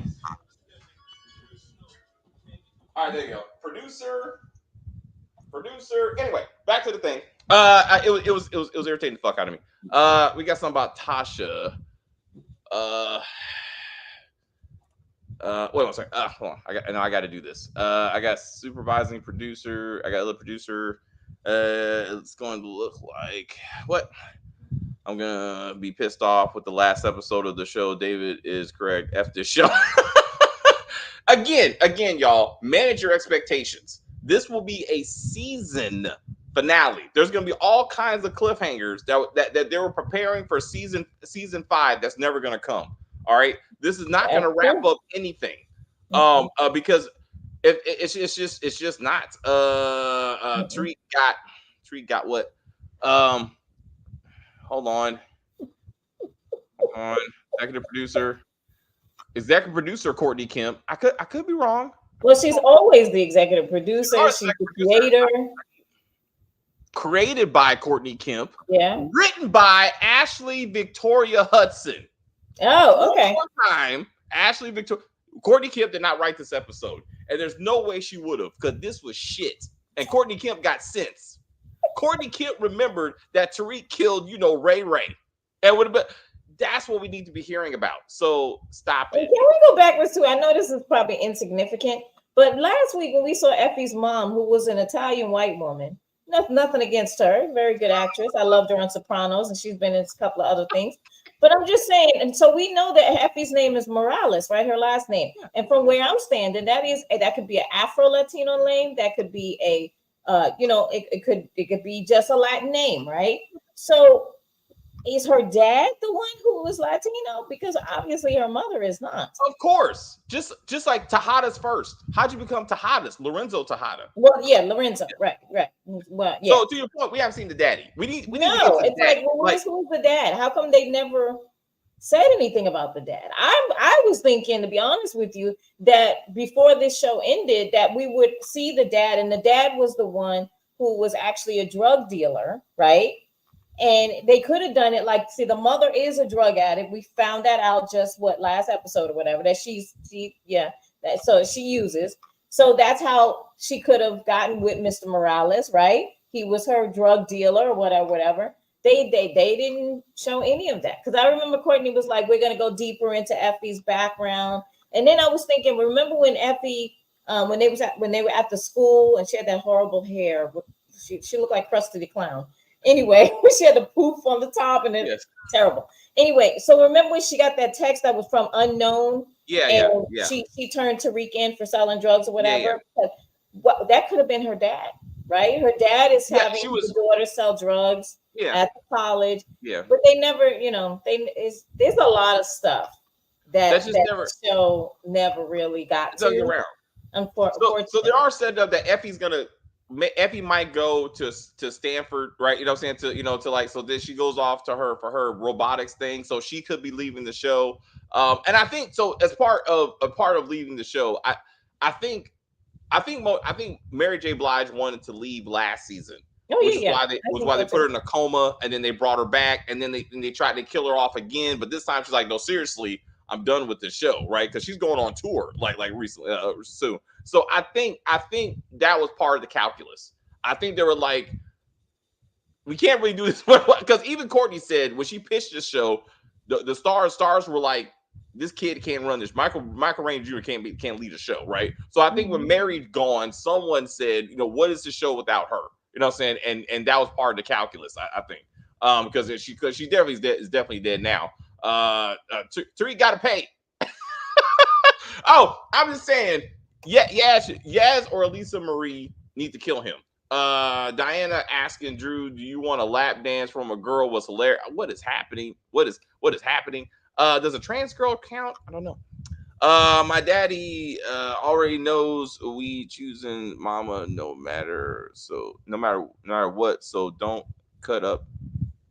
All right, there you go. Producer. Anyway, back to the thing. It was irritating the fuck out of me. We got something about Tasha. Wait one second. Hold on. I got to do this. I got supervising producer. I got a little producer. It's going to look like what? I'm gonna be pissed off with the last episode of the show. David is correct. F this show. Again, y'all, manage your expectations. This will be a season finale. There's gonna be all kinds of cliffhangers that they were preparing for season 5 that's never gonna come. All right, this is not gonna wrap up anything. Because it's just not. Tariq got what? Hold on. Executive producer Courtney Kemp. I could be wrong. Well, she's always the executive producer. She's the creator. Created by Courtney Kemp. Yeah. Written by Ashley Victoria Hudson. Oh, okay. One time, Courtney Kemp did not write this episode, and there's no way she would have, because this was shit. And Courtney Kemp got sense. Courtney Kemp remembered that Tariq killed, Ray Ray. And would have been. That's what we need to be hearing about. So stop it. Can we go backwards too? I know this is probably insignificant, but last week when we saw Effie's mom, who was an Italian white woman, nothing against her, very good actress. I loved her on Sopranos, and she's been in a couple of other things. But I'm just saying, and so we know that Effie's name is Morales, right? Her last name. And from where I'm standing, that could be an Afro-Latino name. That could be a it could be just a Latin name, right? So is her dad the one who was Latino? Because obviously her mother is not. Of course. Just like Tejada's first. How'd you become Tejada's? Lorenzo Tejada. Well, yeah, Lorenzo. Right. Well, yeah. So to your point, we haven't seen the daddy. We need to get to it's the daddy. who's the dad? How come they never said anything about the dad? I was thinking, to be honest with you, that before this show ended, that we would see the dad, and the dad was the one who was actually a drug dealer, right? And they could have done it like, see, the mother is a drug addict. We found that out just last episode or whatever, that so she uses. So that's how she could have gotten with Mr. Morales, right? He was her drug dealer or whatever. They didn't show any of that, because I remember Courtney was like, we're gonna go deeper into Effie's background. And then I was thinking, remember when Effie, when they were at the school and she had that horrible hair, she looked like Krusty the Clown. Anyway, she had the poof on the top and it's terrible. Anyway, so remember when she got that text that was from unknown? Yeah. She turned Tariq in for selling drugs or whatever. What, that could have been her dad, right? Her dad is having the daughter sell drugs at the college. Yeah, but they never, there's a lot of stuff that the show never really got to. Around. Unfortunately, so there are set up that Effie might go to Stanford, right? You know what I'm saying? To like, so then she goes off to her for her robotics thing. So she could be leaving the show. And I think so as part of leaving the show, I think Mary J. Blige wanted to leave last season. Which is why they put her in a coma, and then they brought her back, and then they tried to kill her off again. But this time she's like, no, seriously, I'm done with the show, right? Because she's going on tour like recently, soon. So I think that was part of the calculus. I think they were like, we can't really do this, because even Courtney said when she pitched the show, the stars were like, this kid can't run this. Michael Rain Jr. can't lead a show, right? So I think when Mary's gone, someone said, what is the show without her? You know what I'm saying? And that was part of the calculus, I think. Because she definitely is definitely dead now. Tariq got to pay. Oh, I'm just saying, Yaz or Elisa Marie need to kill him. Diana asking Drew, do you want a lap dance from a girl was hilarious. What is happening? What is happening? Does a trans girl count? I don't know. My daddy already knows we choosing mama no matter what. So don't cut up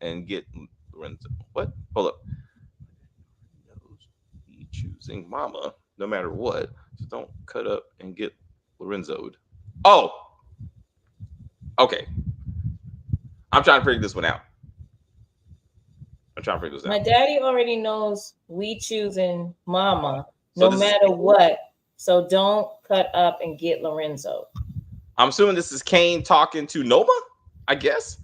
and get Lorenzo. What? Hold up. Knows we choosing mama no matter what. So don't cut up and get Lorenzo'd. Oh. Okay. I'm trying to figure this one out. My daddy already knows we choosing mama no matter what. So don't cut up and get Lorenzo. I'm assuming this is Kane talking to Noma, I guess.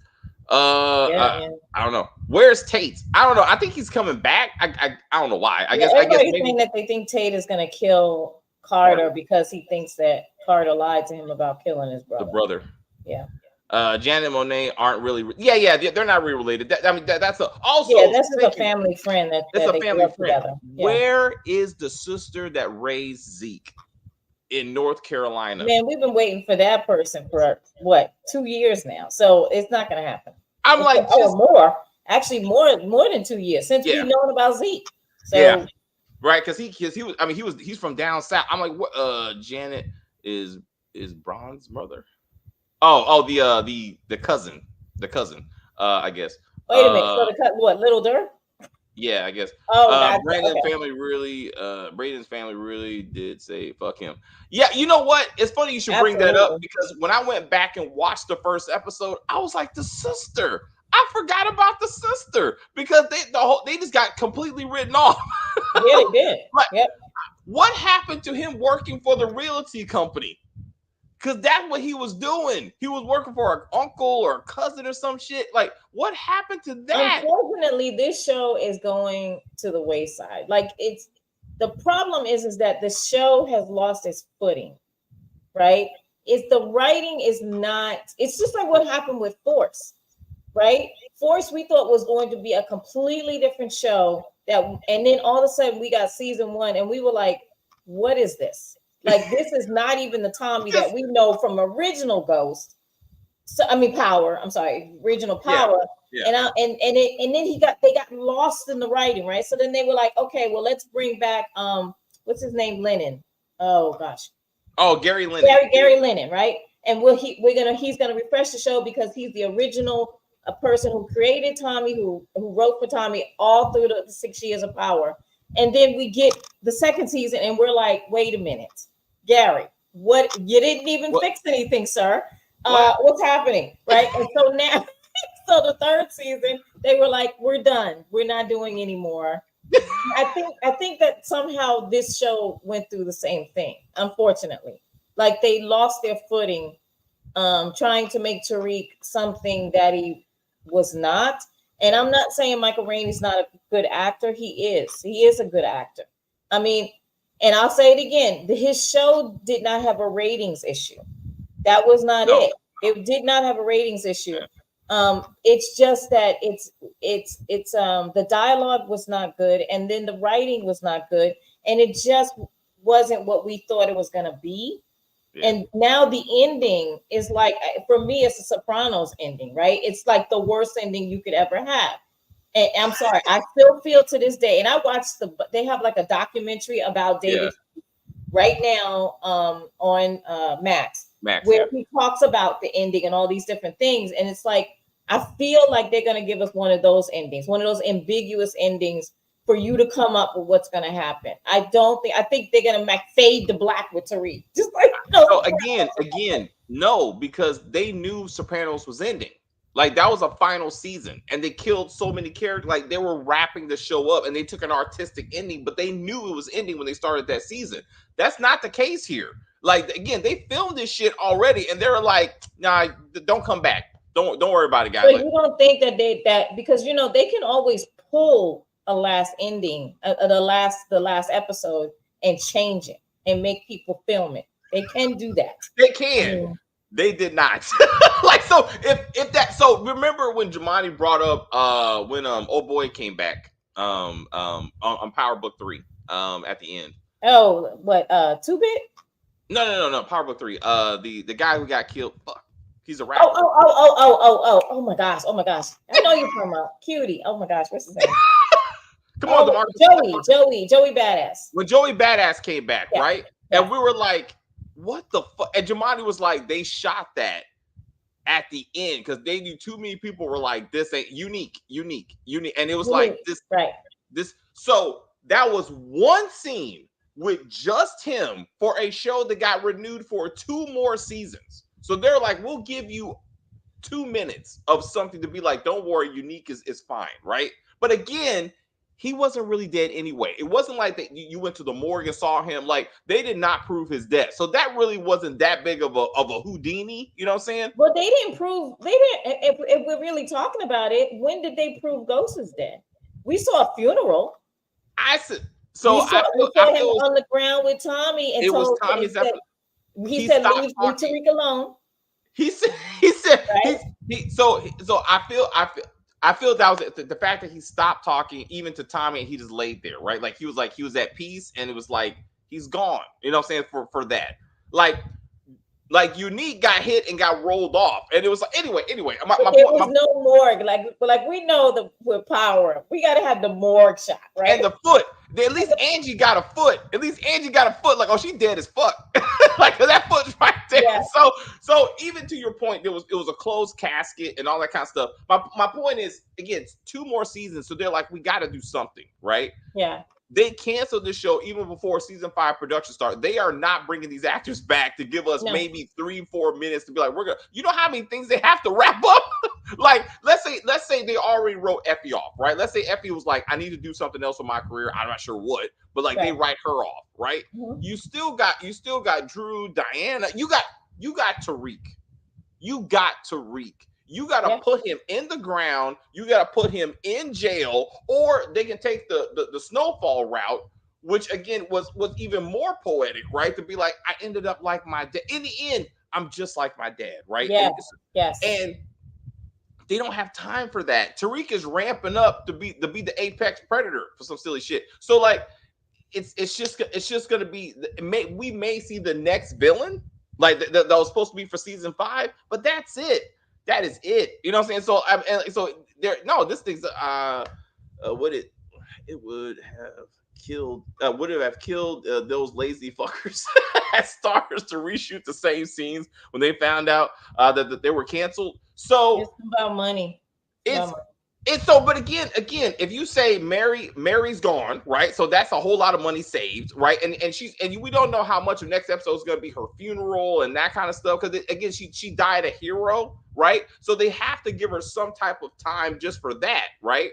I don't know. Where's Tate? I don't know. I think he's coming back. I don't know why. I guess maybe saying that they think Tate is gonna kill Carter because he thinks that Carter lied to him about killing his brother. The brother. Yeah. Janet and Monet aren't really. They're not really related. That's also. Yeah, this is a family friend that it's a family friend. Together. Yeah. Where is the sister that raised Zeke in North Carolina? Man, we've been waiting for that person for what 2 years now, so it's not going to happen. I'm like, more than 2 years since we've known about Zeke. So right, because he's from down south. I'm like, what? Janet is Braun's mother. The cousin, I guess. Wait a minute. So what? Little Durr? Yeah, I guess. Brayden's family really did say fuck him. Yeah, you know what? It's funny you should bring that up, because when I went back and watched the first episode, I was like, the sister. I forgot about the sister, because they just got completely written off. Yeah, they did. Like, what happened to him working for the realty company? Because that's what he was doing. He was working for an uncle or a cousin or some shit. Like, what happened to that? Unfortunately, this show is going to the wayside. Like, the problem is that the show has lost its footing, right? The writing is not. It's just like what happened with Force, right? Force, we thought was going to be a completely different show. And then all of a sudden we got season 1, and we were like, what is this? Like, this is not even the Tommy that we know from original Ghost. So Power. I'm sorry, original Power. Yeah. And then they got lost in the writing, right? So then they were like, okay, well, let's bring back what's his name, Lennon. Oh gosh. Oh, Gary Lennon. Gary Lennon, right? And he's gonna refresh the show because he's the original person who created Tommy, who wrote for Tommy all through the 6 years of Power. And then we get the second season, and we're like, wait a minute. Gary, what? You didn't even fix anything, sir. What's happening, right? And so now, so the third season, they were like, "We're done. We're not doing anymore." I think that somehow this show went through the same thing, unfortunately. like they lost their footing, trying to make Tariq something that he was not. And I'm not saying Michael Rainey's not a good actor. He is a good actor. I mean, and I'll say it again, his show did not have a ratings issue. That was not it. It did not have a ratings issue. It's just that the dialogue was not good, and then the writing was not good, and it just wasn't what we thought it was going to be. Yeah. And now the ending is like, for me, it's a Sopranos ending, right? It's like the worst ending you could ever have. And I'm sorry, I still feel to this day, and I watched they have like a documentary about David right now on Max, where he talks about the ending and all these different things. And it's like, I feel like they're going to give us one of those endings, one of those ambiguous endings for you to come up with what's going to happen. I think they're going to fade to black with Tariq. Just like, so again, no, because they knew Sopranos was ending. Like, that was a final season, and they killed so many characters. Like, they were wrapping the show up, and they took an artistic ending, but they knew it was ending when they started that season. That's not the case here. Like, again, they filmed this shit already, and they were like, "Nah, don't come back. Don't worry about it, guys." But you don't think that because they can always pull a last ending, the last episode, and change it and make people film it. They can do that. They can. They did not. Like, so if that, so remember when Jamani brought up when old boy came back on Power Book 3 at the end. Oh, what 2-Bit? No, Power Book 3. The guy who got killed. Fuck. He's a rapper. Oh my gosh. I know you're talking about Cutie. Oh my gosh, what's his name? Come on, Joey Badass. When Joey Badass came back, right? Yeah. And we were like, what the fuck? And Jamani was like, they shot that at the end because they knew too many people were like, this ain't unique. And it was like this, right? This. So that was one scene with just him for a show that got renewed for 2 more seasons. So they're like, we'll give you 2 minutes of something to be like, don't worry, unique is fine, right? But again, he wasn't really dead anyway. It wasn't like that you went to the morgue and saw him. Like, they did not prove his death. So that really wasn't that big of a Houdini. You know what I'm saying? Well, they didn't prove. They didn't. If we're really talking about it, when did they prove Ghost is dead? We saw a funeral. I said so. We saw him on the ground with Tommy, and it was Tommy's. He said, "Leave Tariq alone." He said. Right? So I feel that was the fact that he stopped talking even to Tommy and he just laid there, right? Like he was at peace, and it was like he's gone. You know what I'm saying? For that. Like Unique got hit and got rolled off. And it was like anyway. There was no morgue. Like we know with Power, we gotta have the morgue shot, right? And the foot. At least Angie got a foot. Like, oh, she dead as fuck. Like, that foot's right there. Yeah. So even to your point, it was a closed casket and all that kind of stuff. My point is, again, it's 2 more seasons, so they're like, we got to do something, right? Yeah. They canceled this show even before season 5 production started. They are not bringing these actors back to give us maybe 3-4 minutes to be like, we're gonna. You know how many things they have to wrap up? Like, let's say they already wrote Effie off, right? Let's say Effie was like, I need to do something else with my career. I'm not sure what, but like they write her off, right? Mm-hmm. You still got Drew, Diana. You got Tariq. You got to put him in the ground. You got to put him in jail, or they can take the Snowfall route, which again was even more poetic, right? To be like, I ended up like my dad. In the end, I'm just like my dad, right? Yeah. Yes. And they don't have time for that. Tariq is ramping up to be the apex predator for some silly shit. So like, it's just gonna be. We may see the next villain like that was supposed to be for season 5, but that's it. That is it. You know what I'm saying? So this thing's it would have killed those lazy fuckers at STARZ to reshoot the same scenes when they found out that they were canceled. So it's about money. But again, if you say Mary's gone, right? So that's a whole lot of money saved, right? And we don't know how much of next episode is going to be her funeral and that kind of stuff, because again, she died a hero, right? So they have to give her some type of time just for that, right?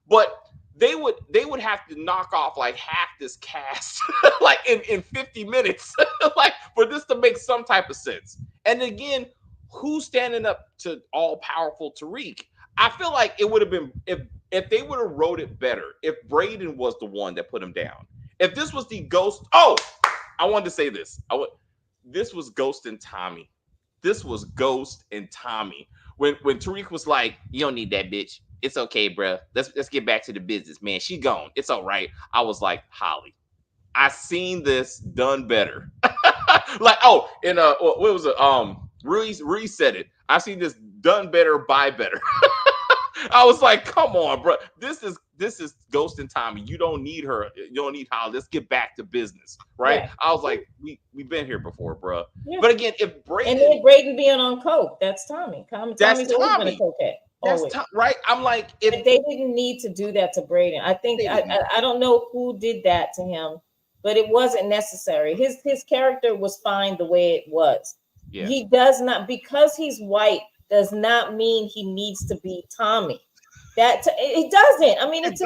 But they would have to knock off like half this cast like in 50 minutes like for this to make some type of sense. And again, who's standing up to all powerful Tariq? I feel like it would have been if they would have wrote it better, if Brayden was the one that put him down. If this was the ghost, I wanted to say this. This was Ghost and Tommy. This was Ghost and Tommy. When Tariq was like, "You don't need that bitch. It's okay, bro. Let's get back to the business, man. She gone. It's all right." I was like, Holly, I seen this done better. Like, what was it? Ruiz said it. I seen this done better by better. I was like, come on, bro. This is Ghost and Tommy. You don't need her. You don't need Holly. Let's get back to business, right? Yeah. I was like, we've been here before, bro. Yeah. But again, if Brayden and then Brayden being on coke, that's Tommy. Tommy's always been a cokehead. That's right. I'm like, if they didn't need to do that to Brayden, I think I don't know who did that to him, but it wasn't necessary. His character was fine the way it was. Yeah. He does not, because he's white, does not mean he needs to be Tommy. It doesn't. I mean, it's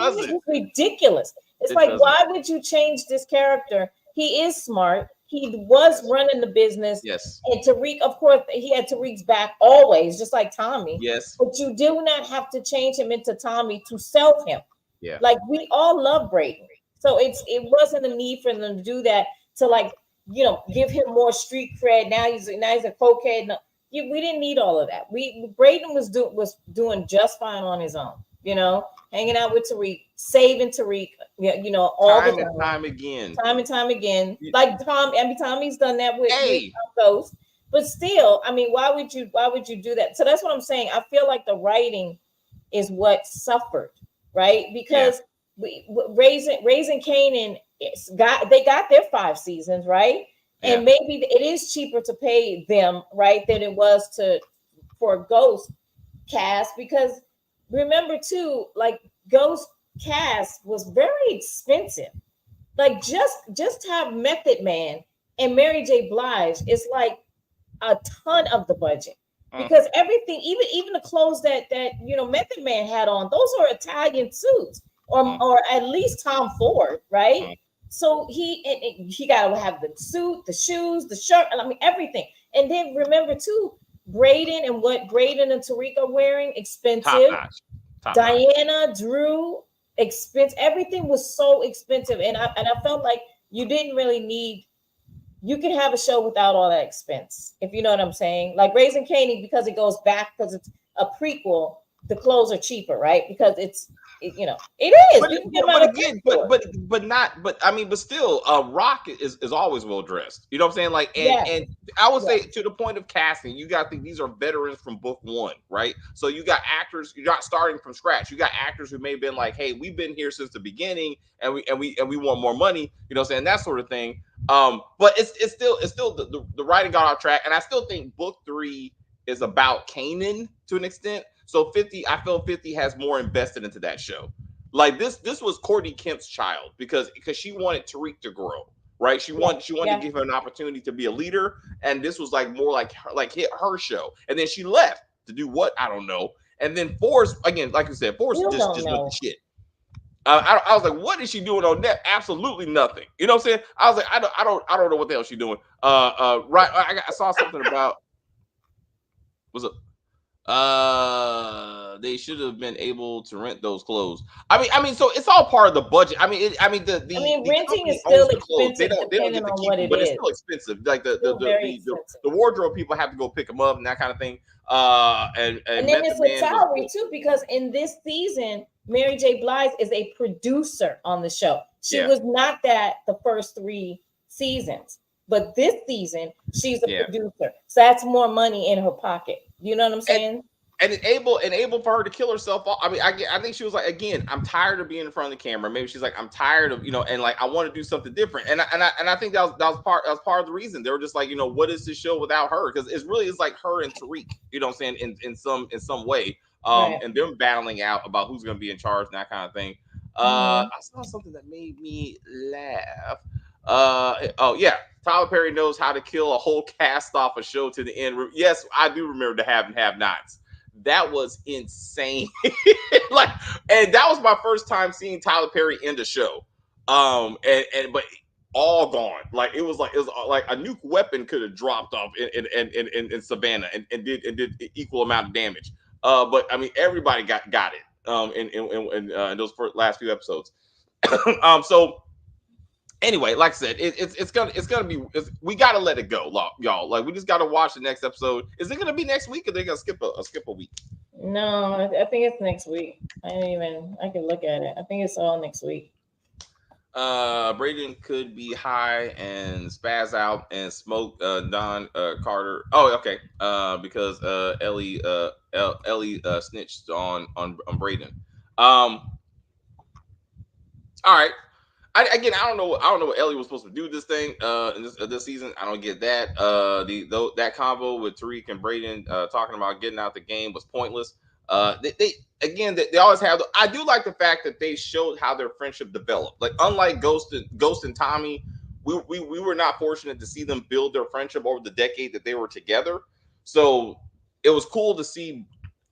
ridiculous. It's like, why would you change this character? He is smart. He was running the business. Yes. And Tariq, of course, he had Tariq's back always, just like Tommy. Yes. But you do not have to change him into Tommy to sell him. Yeah. Like, we all love Brayden. So it wasn't a need for them to do that to, like, give him more street cred. Now he's a cokehead. No, we didn't need all of that. Brayden was doing just fine on his own, hanging out with Tariq, saving Tariq, all the time. Time and time again. Like Tommy's done that with Ghost. But still, I mean, why would you do that? So that's what I'm saying. I feel like the writing is what suffered, right? Because Raising Kanan, they got their 5 seasons, right? And maybe it is cheaper to pay them, right, than it was for Ghost cast, because remember too, like, Ghost cast was very expensive. Like, just have Method Man and Mary J. Blige is like a ton of the budget, because everything, even the clothes that Method Man had on, those are Italian suits, or at least Tom Ford, right? So he got to have the suit, the shoes, the shirt, I mean, everything. And then remember too, Brayden and what Brayden and Tariq are wearing, expensive. Top Diana, notch. Drew, expensive. Everything was so expensive, and I felt like you didn't really need. You can have a show without all that expense, if you know what I'm saying. Like Raising Kanan, because it goes back, because it's a prequel. The clothes are cheaper, right? Because it is. But still, Rock is always well dressed. You know what I'm saying? Like, and I would say, to the point of casting, you got to think these are veterans from book one, right? So you got actors, you're not starting from scratch. You got actors who may have been like, hey, we've been here since the beginning, and we want more money. You know what I'm saying? That sort of thing. But it's still the writing got off track, and I still think book 3 is about Kanan to an extent. So 50, I feel 50 has more invested into that show. Like this was Courtney Kemp's child, because she wanted Tariq to grow, right? She wanted to give her an opportunity to be a leader, and this was like more like her show. And then she left to do what? I don't know. And then Forrest, again, like you said, Forrest just went to shit. I was like, what is she doing on that? Absolutely nothing. You know what I'm saying? I was like, I don't know what the hell she's doing. Right? I saw something about what's up. They should have been able to rent those clothes. I mean, so it's all part of the budget. Renting is still expensive. They don't get to keep it, but it's still expensive. Like the wardrobe people have to go pick them up and that kind of thing. And then it's a salary too, because in this season, Mary J. Blige is a producer on the show. She was not that the first 3 seasons, but this season she's a producer. So that's more money in her pocket. You know what I'm saying? And able for her to kill herself. I mean, I think she was like, again, I'm tired of being in front of the camera. Maybe she's like, I'm tired of, and like I want to do something different. And I think that was part of the reason. They were just like, what is this show without her? Because it's like her and Tariq, you know what I'm saying, in some way. And them battling out about who's going to be in charge and that kind of thing. I saw something that made me laugh. Tyler Perry knows how to kill a whole cast off a show to the end. Yes, I do remember the have and have nots. that was insane. Like, and that was my first time seeing Tyler Perry in the show. But all gone. Like it was like a nuke weapon could have dropped off in Savannah and did equal amount of damage. But I mean, everybody got it. In those last few episodes. So anyway, like I said, it's gonna be. We gotta let it go, y'all. Like we just gotta watch the next episode. Is it gonna be next week, or they gonna skip a week? No, I think it's next week. I can look at it. I think it's all next week. Brayden could be high and spaz out and smoke Don Carter. Oh, okay. Because Ellie snitched on Brayden. All right. I don't know what Ellie was supposed to do this thing in this season. I don't get that. That convo with Tariq and Brayden talking about getting out the game was pointless. They always have. I do like the fact that they showed how their friendship developed. Like unlike Ghost and Tommy, we were not fortunate to see them build their friendship over the decade that they were together. So it was cool to see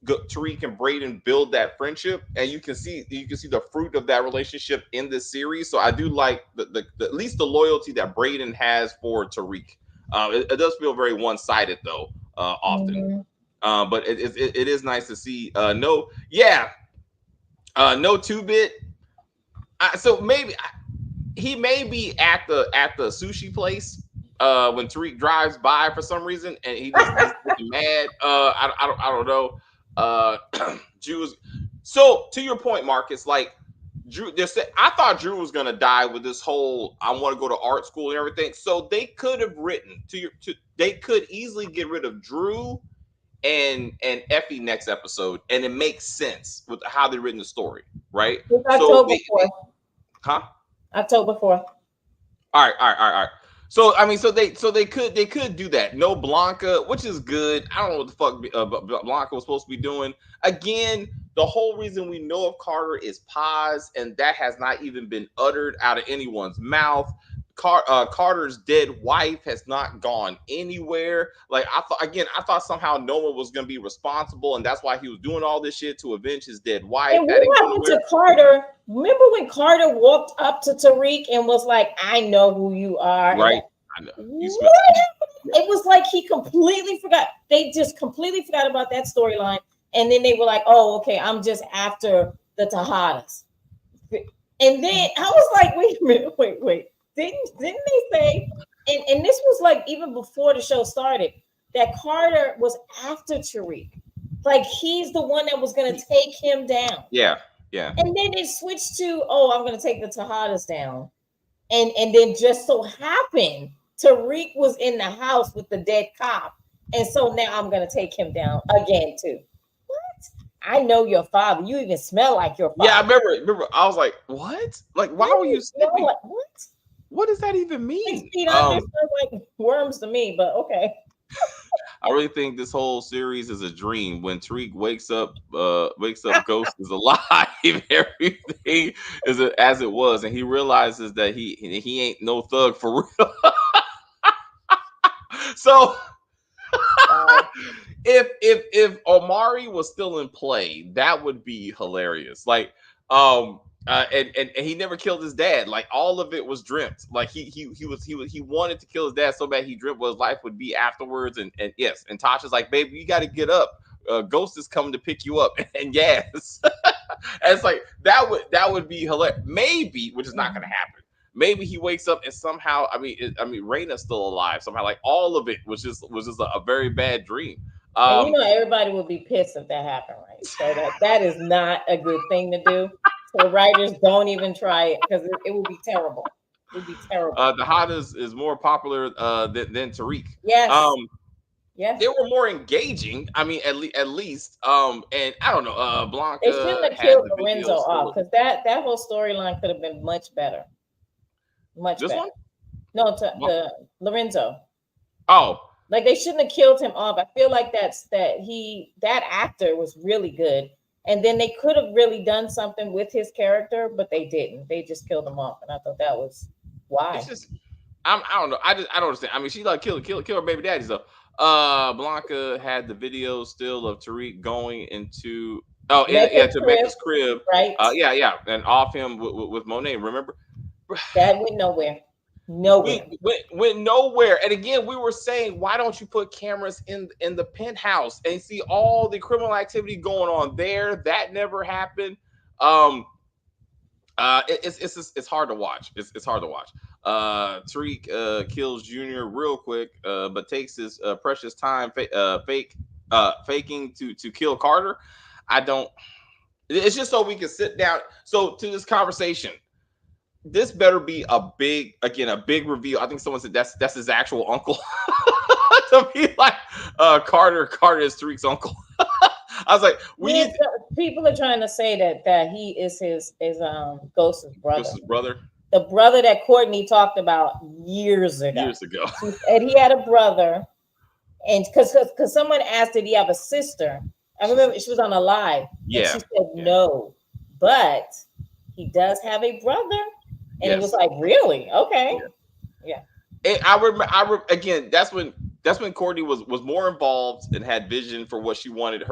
Tariq and Brayden build that friendship, and you can see the fruit of that relationship in this series. So I do like the at least the loyalty that Brayden has for Tariq. It does feel very one-sided though, often. Mm-hmm. But it is nice to see. No 2-bit. So maybe he may be at the sushi place when Tariq drives by for some reason, and he's mad. I don't know. Drew. So to your point, Marcus, like Drew, I thought Drew was gonna die with this whole I want to go to art school and everything. So they could have written they could easily get rid of Drew and Effie next episode, and it makes sense with how they written the story, right? It's October 4th. October 4th. All right. So I mean, so they could do that. No Blanca, which is good. I don't know what the fuck Blanca was supposed to be doing. Again, the whole reason we know of Carter is pause, and that has not even been uttered out of anyone's mouth. Carter's dead wife has not gone anywhere. Like I thought somehow Noma was going to be responsible, and that's why he was doing all this shit to avenge his dead wife. And what happened to Carter? Remember when Carter walked up to Tariq and was like, "I know who you are." Right. I know. It was like he completely forgot. They just completely forgot about that storyline, and then they were like, "Oh, okay, I'm just after the Tejadas." And then I was like, "Wait a minute, wait." Didn't they say, and this was like even before the show started, that Carter was after Tariq. Like he's the one that was going to take him down. Yeah. And then it switched to, I'm going to take the Tejadas down. And then just so happened, Tariq was in the house with the dead cop. And so now I'm going to take him down again too. What? I know your father. You even smell like your father. Yeah, I remember. I was like, what? Like, why were you sniffing? Like, what? What does that even mean? 6 feet under sounds like worms to me, but okay. I really think this whole series is a dream. When Tariq wakes up, Ghost is alive. Everything is as it was, and he realizes that he ain't no thug for real. So, if Omari was still in play, that would be hilarious. Like, and he never killed his dad. Like all of it was dreamt. Like he wanted to kill his dad so bad he dreamt what his life would be afterwards. And yes, and Tasha's like, baby, you got to get up. Ghost is coming to pick you up. And yes, and it's like that would be hilarious. Maybe, which is not going to happen. Maybe he wakes up and somehow, I mean, Raina's still alive somehow. Like all of it was just a very bad dream. And everybody would be pissed if that happened, right? So that is not a good thing to do. So writers don't even try it because it would be terrible. It would be terrible. Tejada is more popular than Tariq. Yes. Yes. They were more engaging. I mean, at least. And I don't know. Blanca. They shouldn't have killed Lorenzo off because that whole storyline could have been much better. Much this better. One? No, the Lorenzo. Oh. Like they shouldn't have killed him off. I feel like that actor was really good. And then they could have really done something with his character, but they didn't. They just killed him off. And I thought that was why. It's just, I don't know. I don't understand. I mean, she like kill her baby daddy. So Blanca had the video still of Tariq going into Mecca's to crib, Becca's crib. right? Yeah, and off him with Monet. Remember, That went nowhere. Nowhere. we went nowhere. And again, we were saying, why don't you put cameras in the penthouse and see all the criminal activity going on there? That never happened. It's hard to watch. It's hard to watch. Tariq kills Junior real quick, but takes his precious time faking to kill Carter. I don't. It's just so we can sit down. So to this conversation, this better be a big reveal. I think someone said that's his actual uncle. To be like Carter is Tariq's uncle. I was like, people are trying to say that he is his Ghost's brother. Ghost's brother. The brother that Courtney talked about years ago. And he had a brother, and because someone asked, did he have a sister? I remember she was on a live. Yeah. And she said no, but he does have a brother. And it was like, really? Okay. Yeah. And I remember again, that's when Courtney was more involved and had vision for what she wanted.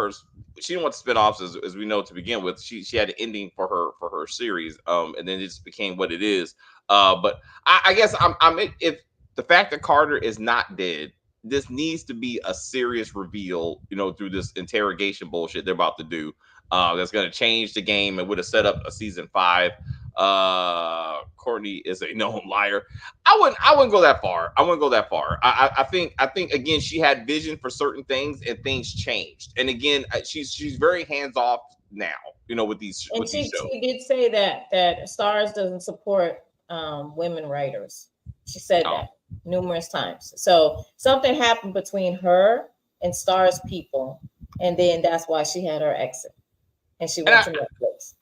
She didn't want spinoffs as we know to begin with. She had an ending for her series, and then it just became what it is. But I guess if the fact that Carter is not dead, this needs to be a serious reveal, through this interrogation bullshit they're about to do. That's going to change the game and would have set up a season 5. Courtney is a known liar. I wouldn't go that far. I think again, she had vision for certain things and things changed. And again, she's very hands off now, with these. And with these shows. She did say that STARZ doesn't support women writers. She said that numerous times. So something happened between her and STARZ people, and then that's why she had her exit, and she went to Netflix.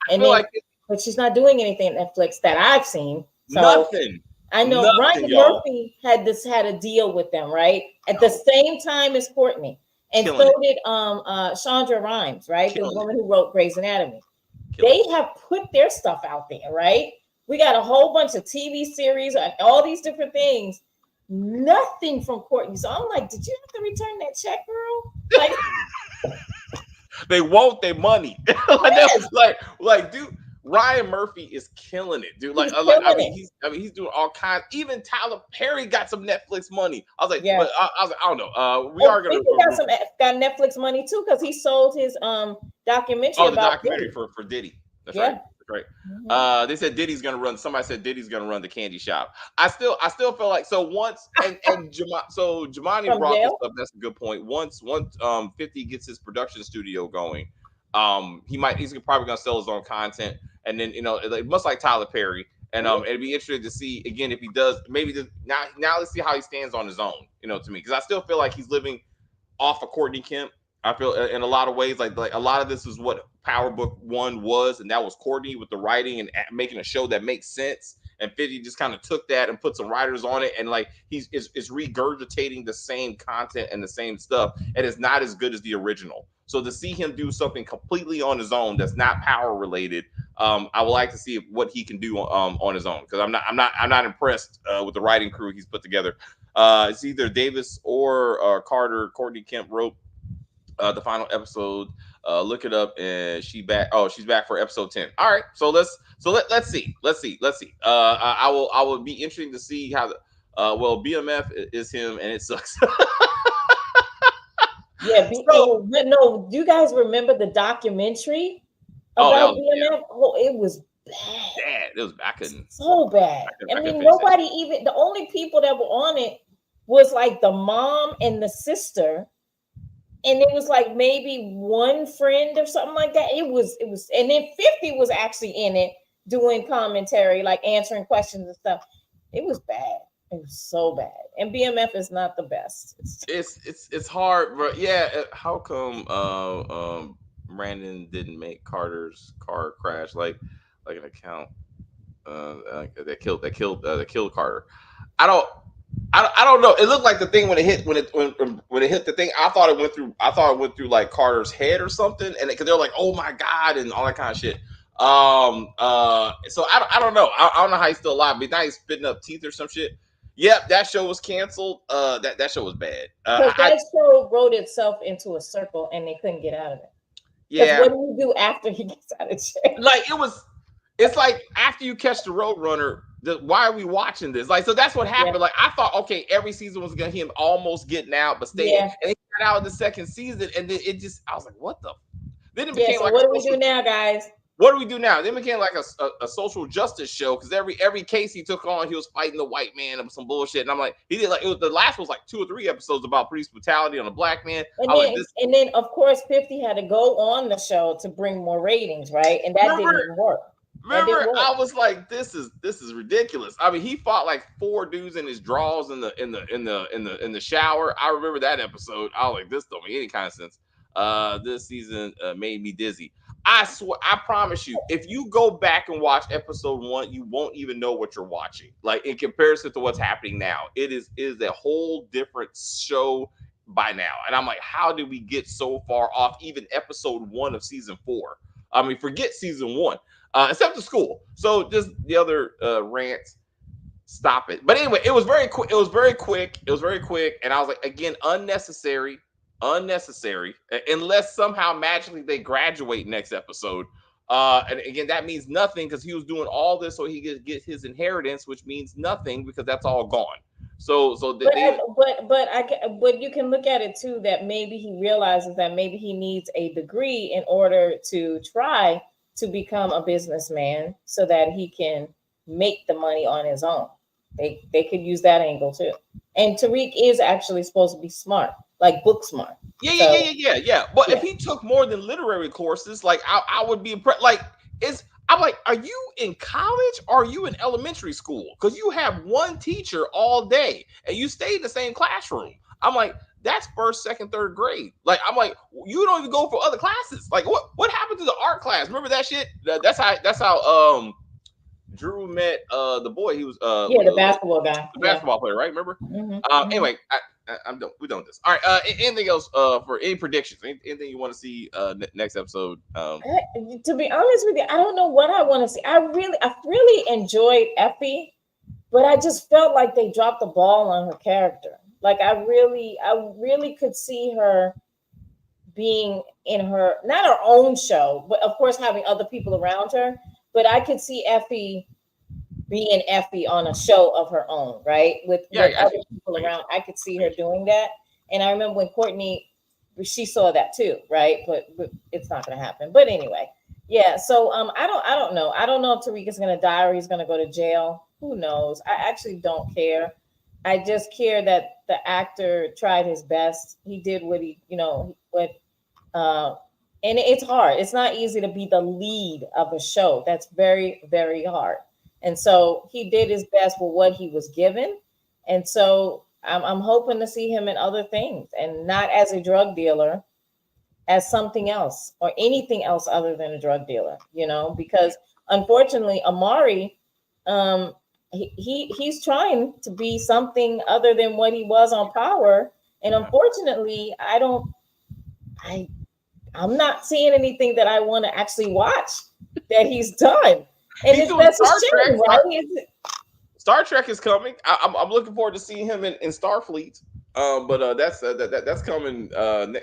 But she's not doing anything at Netflix that I've seen. So Nothing. I know Brayden Murphy had a deal with them, right? At the same time as Courtney. And so did Shonda Rhimes, right? The woman who wrote Grey's Anatomy. They have put their stuff out there, right? We got a whole bunch of TV series and all these different things. Nothing from Courtney. So I'm like, did you have to return that check, girl? Like, they want their money. That was like, dude. Ryan Murphy is killing it, dude. He's doing all kinds. Even Tyler Perry got some Netflix money. I was like, but I don't know. We are gonna got Netflix money too because he sold his documentary. Oh, the documentary Diddy. for Diddy. That's right. That's right. Mm-hmm. They said Diddy's gonna run. Somebody said Diddy's gonna run the candy shop. I still feel like once Jemani brought this up. That's a good point. Once 50 gets his production studio going, he's probably gonna sell his own content. And then much like Tyler Perry, and it'd be interesting to see again if he does. Maybe now let's see how he stands on his own. To me, because I still feel like he's living off of Courtney Kemp. I feel in a lot of ways like a lot of this is what Power Book 1 was, and that was Courtney with the writing and making a show that makes sense. And 50 just kind of took that and put some writers on it, and like is regurgitating the same content and the same stuff, and it's not as good as the original. So to see him do something completely on his own that's not power related, I would like to see what he can do on his own, because I'm not impressed with the writing crew he's put together. It's either Davis or Carter. Courtney Kemp wrote the final episode. Look it up, and she's back for episode 10. All right, so let's see. I will be interesting to see how BMF is him, and it sucks. Yeah, no, do you guys remember the documentary about BMF? Yeah. Oh, it was bad. It was so bad. I mean, nobody even, the only people that were on it was like the mom and the sister, and it was like maybe one friend or something like that. It was, and then 50 was actually in it doing commentary, like answering questions and stuff. It was bad. It was so bad, and BMF is not the best. It's hard, bro. Yeah, how come Brandon didn't make Carter's car crash like an account that killed Carter? I don't know. It looked like the thing when it hit the thing. I thought it went through like Carter's head or something, and because they're like, oh my god, and all that kind of shit. So I don't know. I don't know how he's still alive, but now he's spitting up teeth or some shit. Yep, that show was canceled. That show was bad. Because that show wrote itself into a circle and they couldn't get out of it. Because what do you do after he gets out of jail? Like it's like after you catch the Roadrunner, why are we watching this? Like, so that's what happened. Like, I thought, okay, every season was gonna him almost getting out, but staying. And he got out in the second season, and then I was like, what the? Then it became so like, what do we do now, guys? What do we do now? Then it became like a social justice show because every case he took on, he was fighting the white man and some bullshit. And I'm like, he did like the last was like 2 or 3 episodes about police brutality on a black man. And then of course 50 had to go on the show to bring more ratings, right? And that didn't even work. Remember, I was like, this is ridiculous. I mean, he fought like 4 dudes in his drawers in the shower. I remember that episode. I was like, this don't make any kind of sense. This season made me dizzy. I swear, I promise you, if you go back and watch episode 1, you won't even know what you're watching. Like in comparison to what's happening now, it is a whole different show by now. And I'm like, how did we get so far off even episode 1 of season 4? I mean, forget season 1. Except the school. So just the other rants, stop it. But anyway, it was very quick. It was very quick. And I was like, again, unnecessary, unless somehow magically they graduate next episode. And again, that means nothing because he was doing all this so he could get his inheritance, which means nothing because that's all gone. But you can look at it too that maybe he realizes that maybe he needs a degree in order to try to become a businessman so that he can make the money on his own. They could use that angle too. And Tariq is actually supposed to be smart, like book smart. Yeah. But if he took more than literary courses, like I would be impressed. Like I'm like, are you in college or are you in elementary school? Because you have one teacher all day and you stay in the same classroom. I'm like, that's 1st, 2nd, 3rd grade. Like, I'm like, you don't even go for other classes. Like, what happened to the art class? Remember that shit? That's how Drew met the boy. He was the basketball guy, the basketball player, right? Remember? Anyway, I'm done. We're done with this. All right. Anything else for any predictions? Anything you want to see next episode? To be honest with you, I don't know what I want to see. I really enjoyed Effie, but I just felt like they dropped the ball on her character. Like I really could see her being in her, not her own show, but of course having other people around her. But I could see Effie being Effie on a show of her own, right? With other people around. I could see her doing that. And I remember when Courtney, she saw that too, right? But it's not going to happen. But anyway, yeah. So I don't know. I don't know if Tariq is going to die or he's going to go to jail. Who knows? I actually don't care. I just care that the actor tried his best. He did what and it's hard. It's not easy to be the lead of a show. That's very, very hard. And so he did his best with what he was given. And so I'm hoping to see him in other things and not as a drug dealer, as something else or anything else other than a drug dealer, because unfortunately, Amari, he's trying to be something other than what he was on Power. And unfortunately, I'm not seeing anything that I want to actually watch that he's done. And that's a shame, right? Star Trek is coming. I'm looking forward to seeing him in Starfleet. But that's coming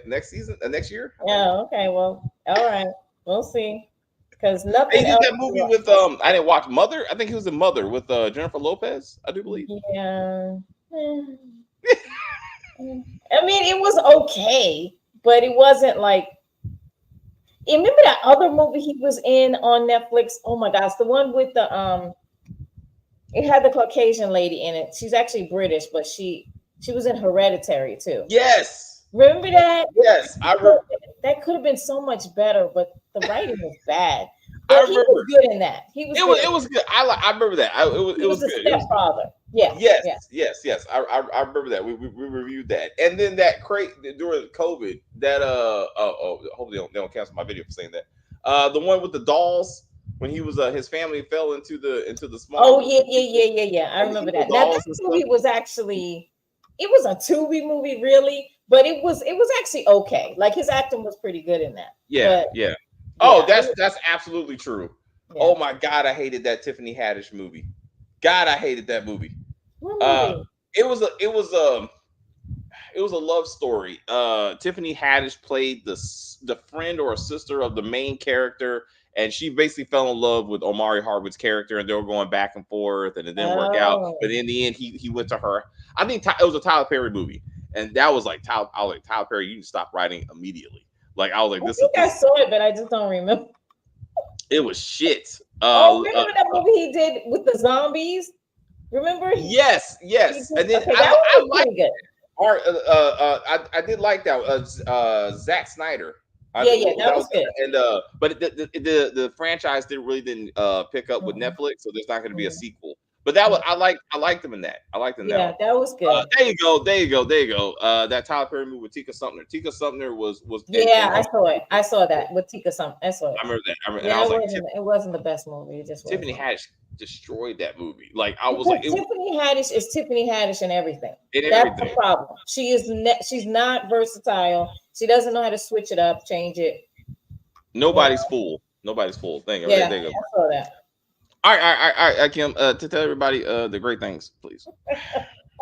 next season, next year. Yeah. Okay. Well, all right. We'll see. Because nothing. He did that movie with I didn't watch Mother. I think he was in Mother with Jennifer Lopez. I do believe. Yeah. I mean, it was okay, but it wasn't like. Remember that other movie he was in on Netflix? Oh my gosh, the one with the it had the Caucasian lady in it. She's actually British, but she was in Hereditary too. Yes. Remember that? Yes, I remember. That could have been so much better, but the writing was bad. But he was good in that. It was good. I remember that. It was a good. Stepfather. Yeah. Yes. I remember that. We reviewed that, and then that during COVID. That hopefully they don't cancel my video for saying that. The one with the dolls when he was his family fell into the small. Oh yeah. I remember that. Now that movie was actually it was a Tubi movie, really, but it was actually okay. Like his acting was pretty good in that. Yeah. Oh, that's absolutely true. Yeah. Oh my God, I hated that Tiffany Haddish movie. God, I hated that movie. What movie? It was a love story. Tiffany Haddish played the friend or a sister of the main character, and she basically fell in love with Omari Hardwick's character, and they were going back and forth, and it didn't work out. But in the end, he went to her. I think it was a Tyler Perry movie, and that was like Tyler. I was like, Tyler Perry, you can stop writing immediately. Like I was like, I saw it, but I just don't remember. It was shit. Remember that movie he did with the zombies? Remember? Yes. And then I like it. I did like that. Zack Snyder. That was good. And but the franchise didn't pick up with Netflix, so there's not going to be a sequel. But that was I liked them in that. I liked them. Yeah, that was good. There you go. That Tyler Perry movie with Tika Sumpter. Tika Sumpter was. Yeah, I saw it. I saw that with Tika Sumpter. I saw it. I remember that. Yeah, it wasn't the best movie. It just Tiffany Haddish destroyed that movie. Like I was like, Tiffany Haddish is Tiffany Haddish in everything. That's the problem. She's not versatile. She doesn't know how to switch it up, change it. Nobody's fool. Thank you. Yeah, there you go. I saw that. All right, Kim. To tell everybody the great things, please.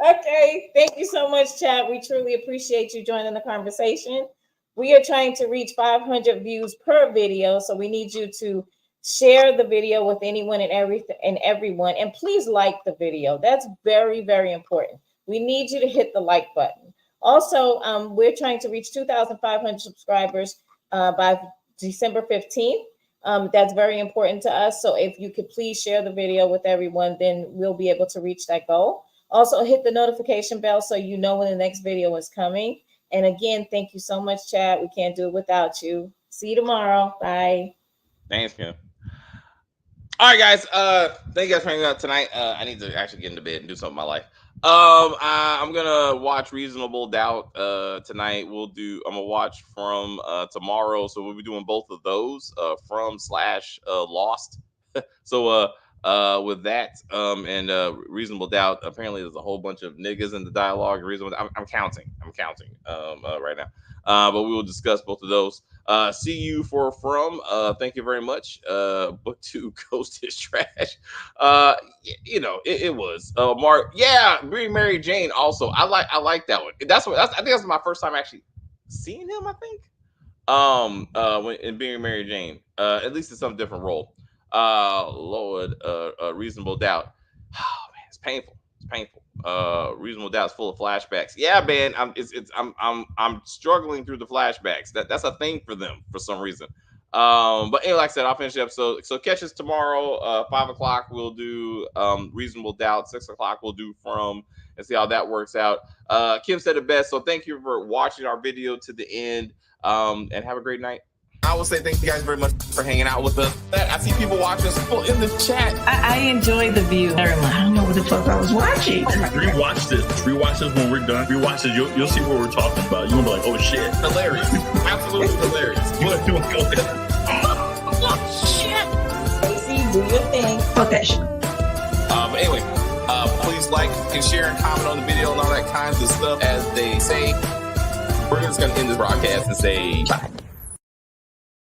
Okay, thank you so much, chat. We truly appreciate you joining the conversation. We are trying to reach 500 views per video, so we need you to share the video with anyone and everyone, and please like the video. That's very, very important. We need you to hit the like button. Also, we're trying to reach 2,500 subscribers by December 15th. That's very important to us. So if you could please share the video with everyone, then we'll be able to reach that goal. Also, hit the notification bell so you know when the next video is coming. And again, thank you so much, chat. We can't do it without you. See you tomorrow. Bye. Thanks, Kim. All right, guys. Thank you guys for hanging out tonight. I need to actually get into bed and do something in my life. I'm gonna watch Reasonable Doubt tonight. I'm gonna watch From tomorrow. So we'll be doing both of those, From/Lost. So with that and Reasonable Doubt, apparently there's a whole bunch of niggas in the dialogue. I'm counting right now. But we will discuss both of those. See you for From. Thank you very much. Book 2, Ghost is trash. It was Mark. Yeah, Being Mary Jane. Also, I like that one. I think that's my first time actually seeing him. I think when in Being Mary Jane. At least it's some different role. Lord, Reasonable Doubt. Oh man, it's painful. Reasonable Doubt is full of flashbacks. Yeah, man, I'm struggling through the flashbacks. That's a thing for them for some reason. But anyway, like I said, I'll finish the episode. So catch us tomorrow, 5 o'clock. We'll do Reasonable Doubt. 6 o'clock we'll do From, and see how that works out. Kim said it best. So thank you for watching our video to the end. And have a great night. I will say thank you guys very much for hanging out with us. I see people watching in the chat. I enjoy the view very much. I don't know what the fuck I was watching. Rewatch this when we're done. Rewatch this. You'll see what we're talking about. You're gonna be like, oh shit. Hilarious. Absolutely hilarious. You want to go there? Oh shit. Stacey, do your thing. Fuck that shit. But anyway, please like and share and comment on the video and all that kinds of stuff. As they say, we're just gonna end this broadcast and say bye.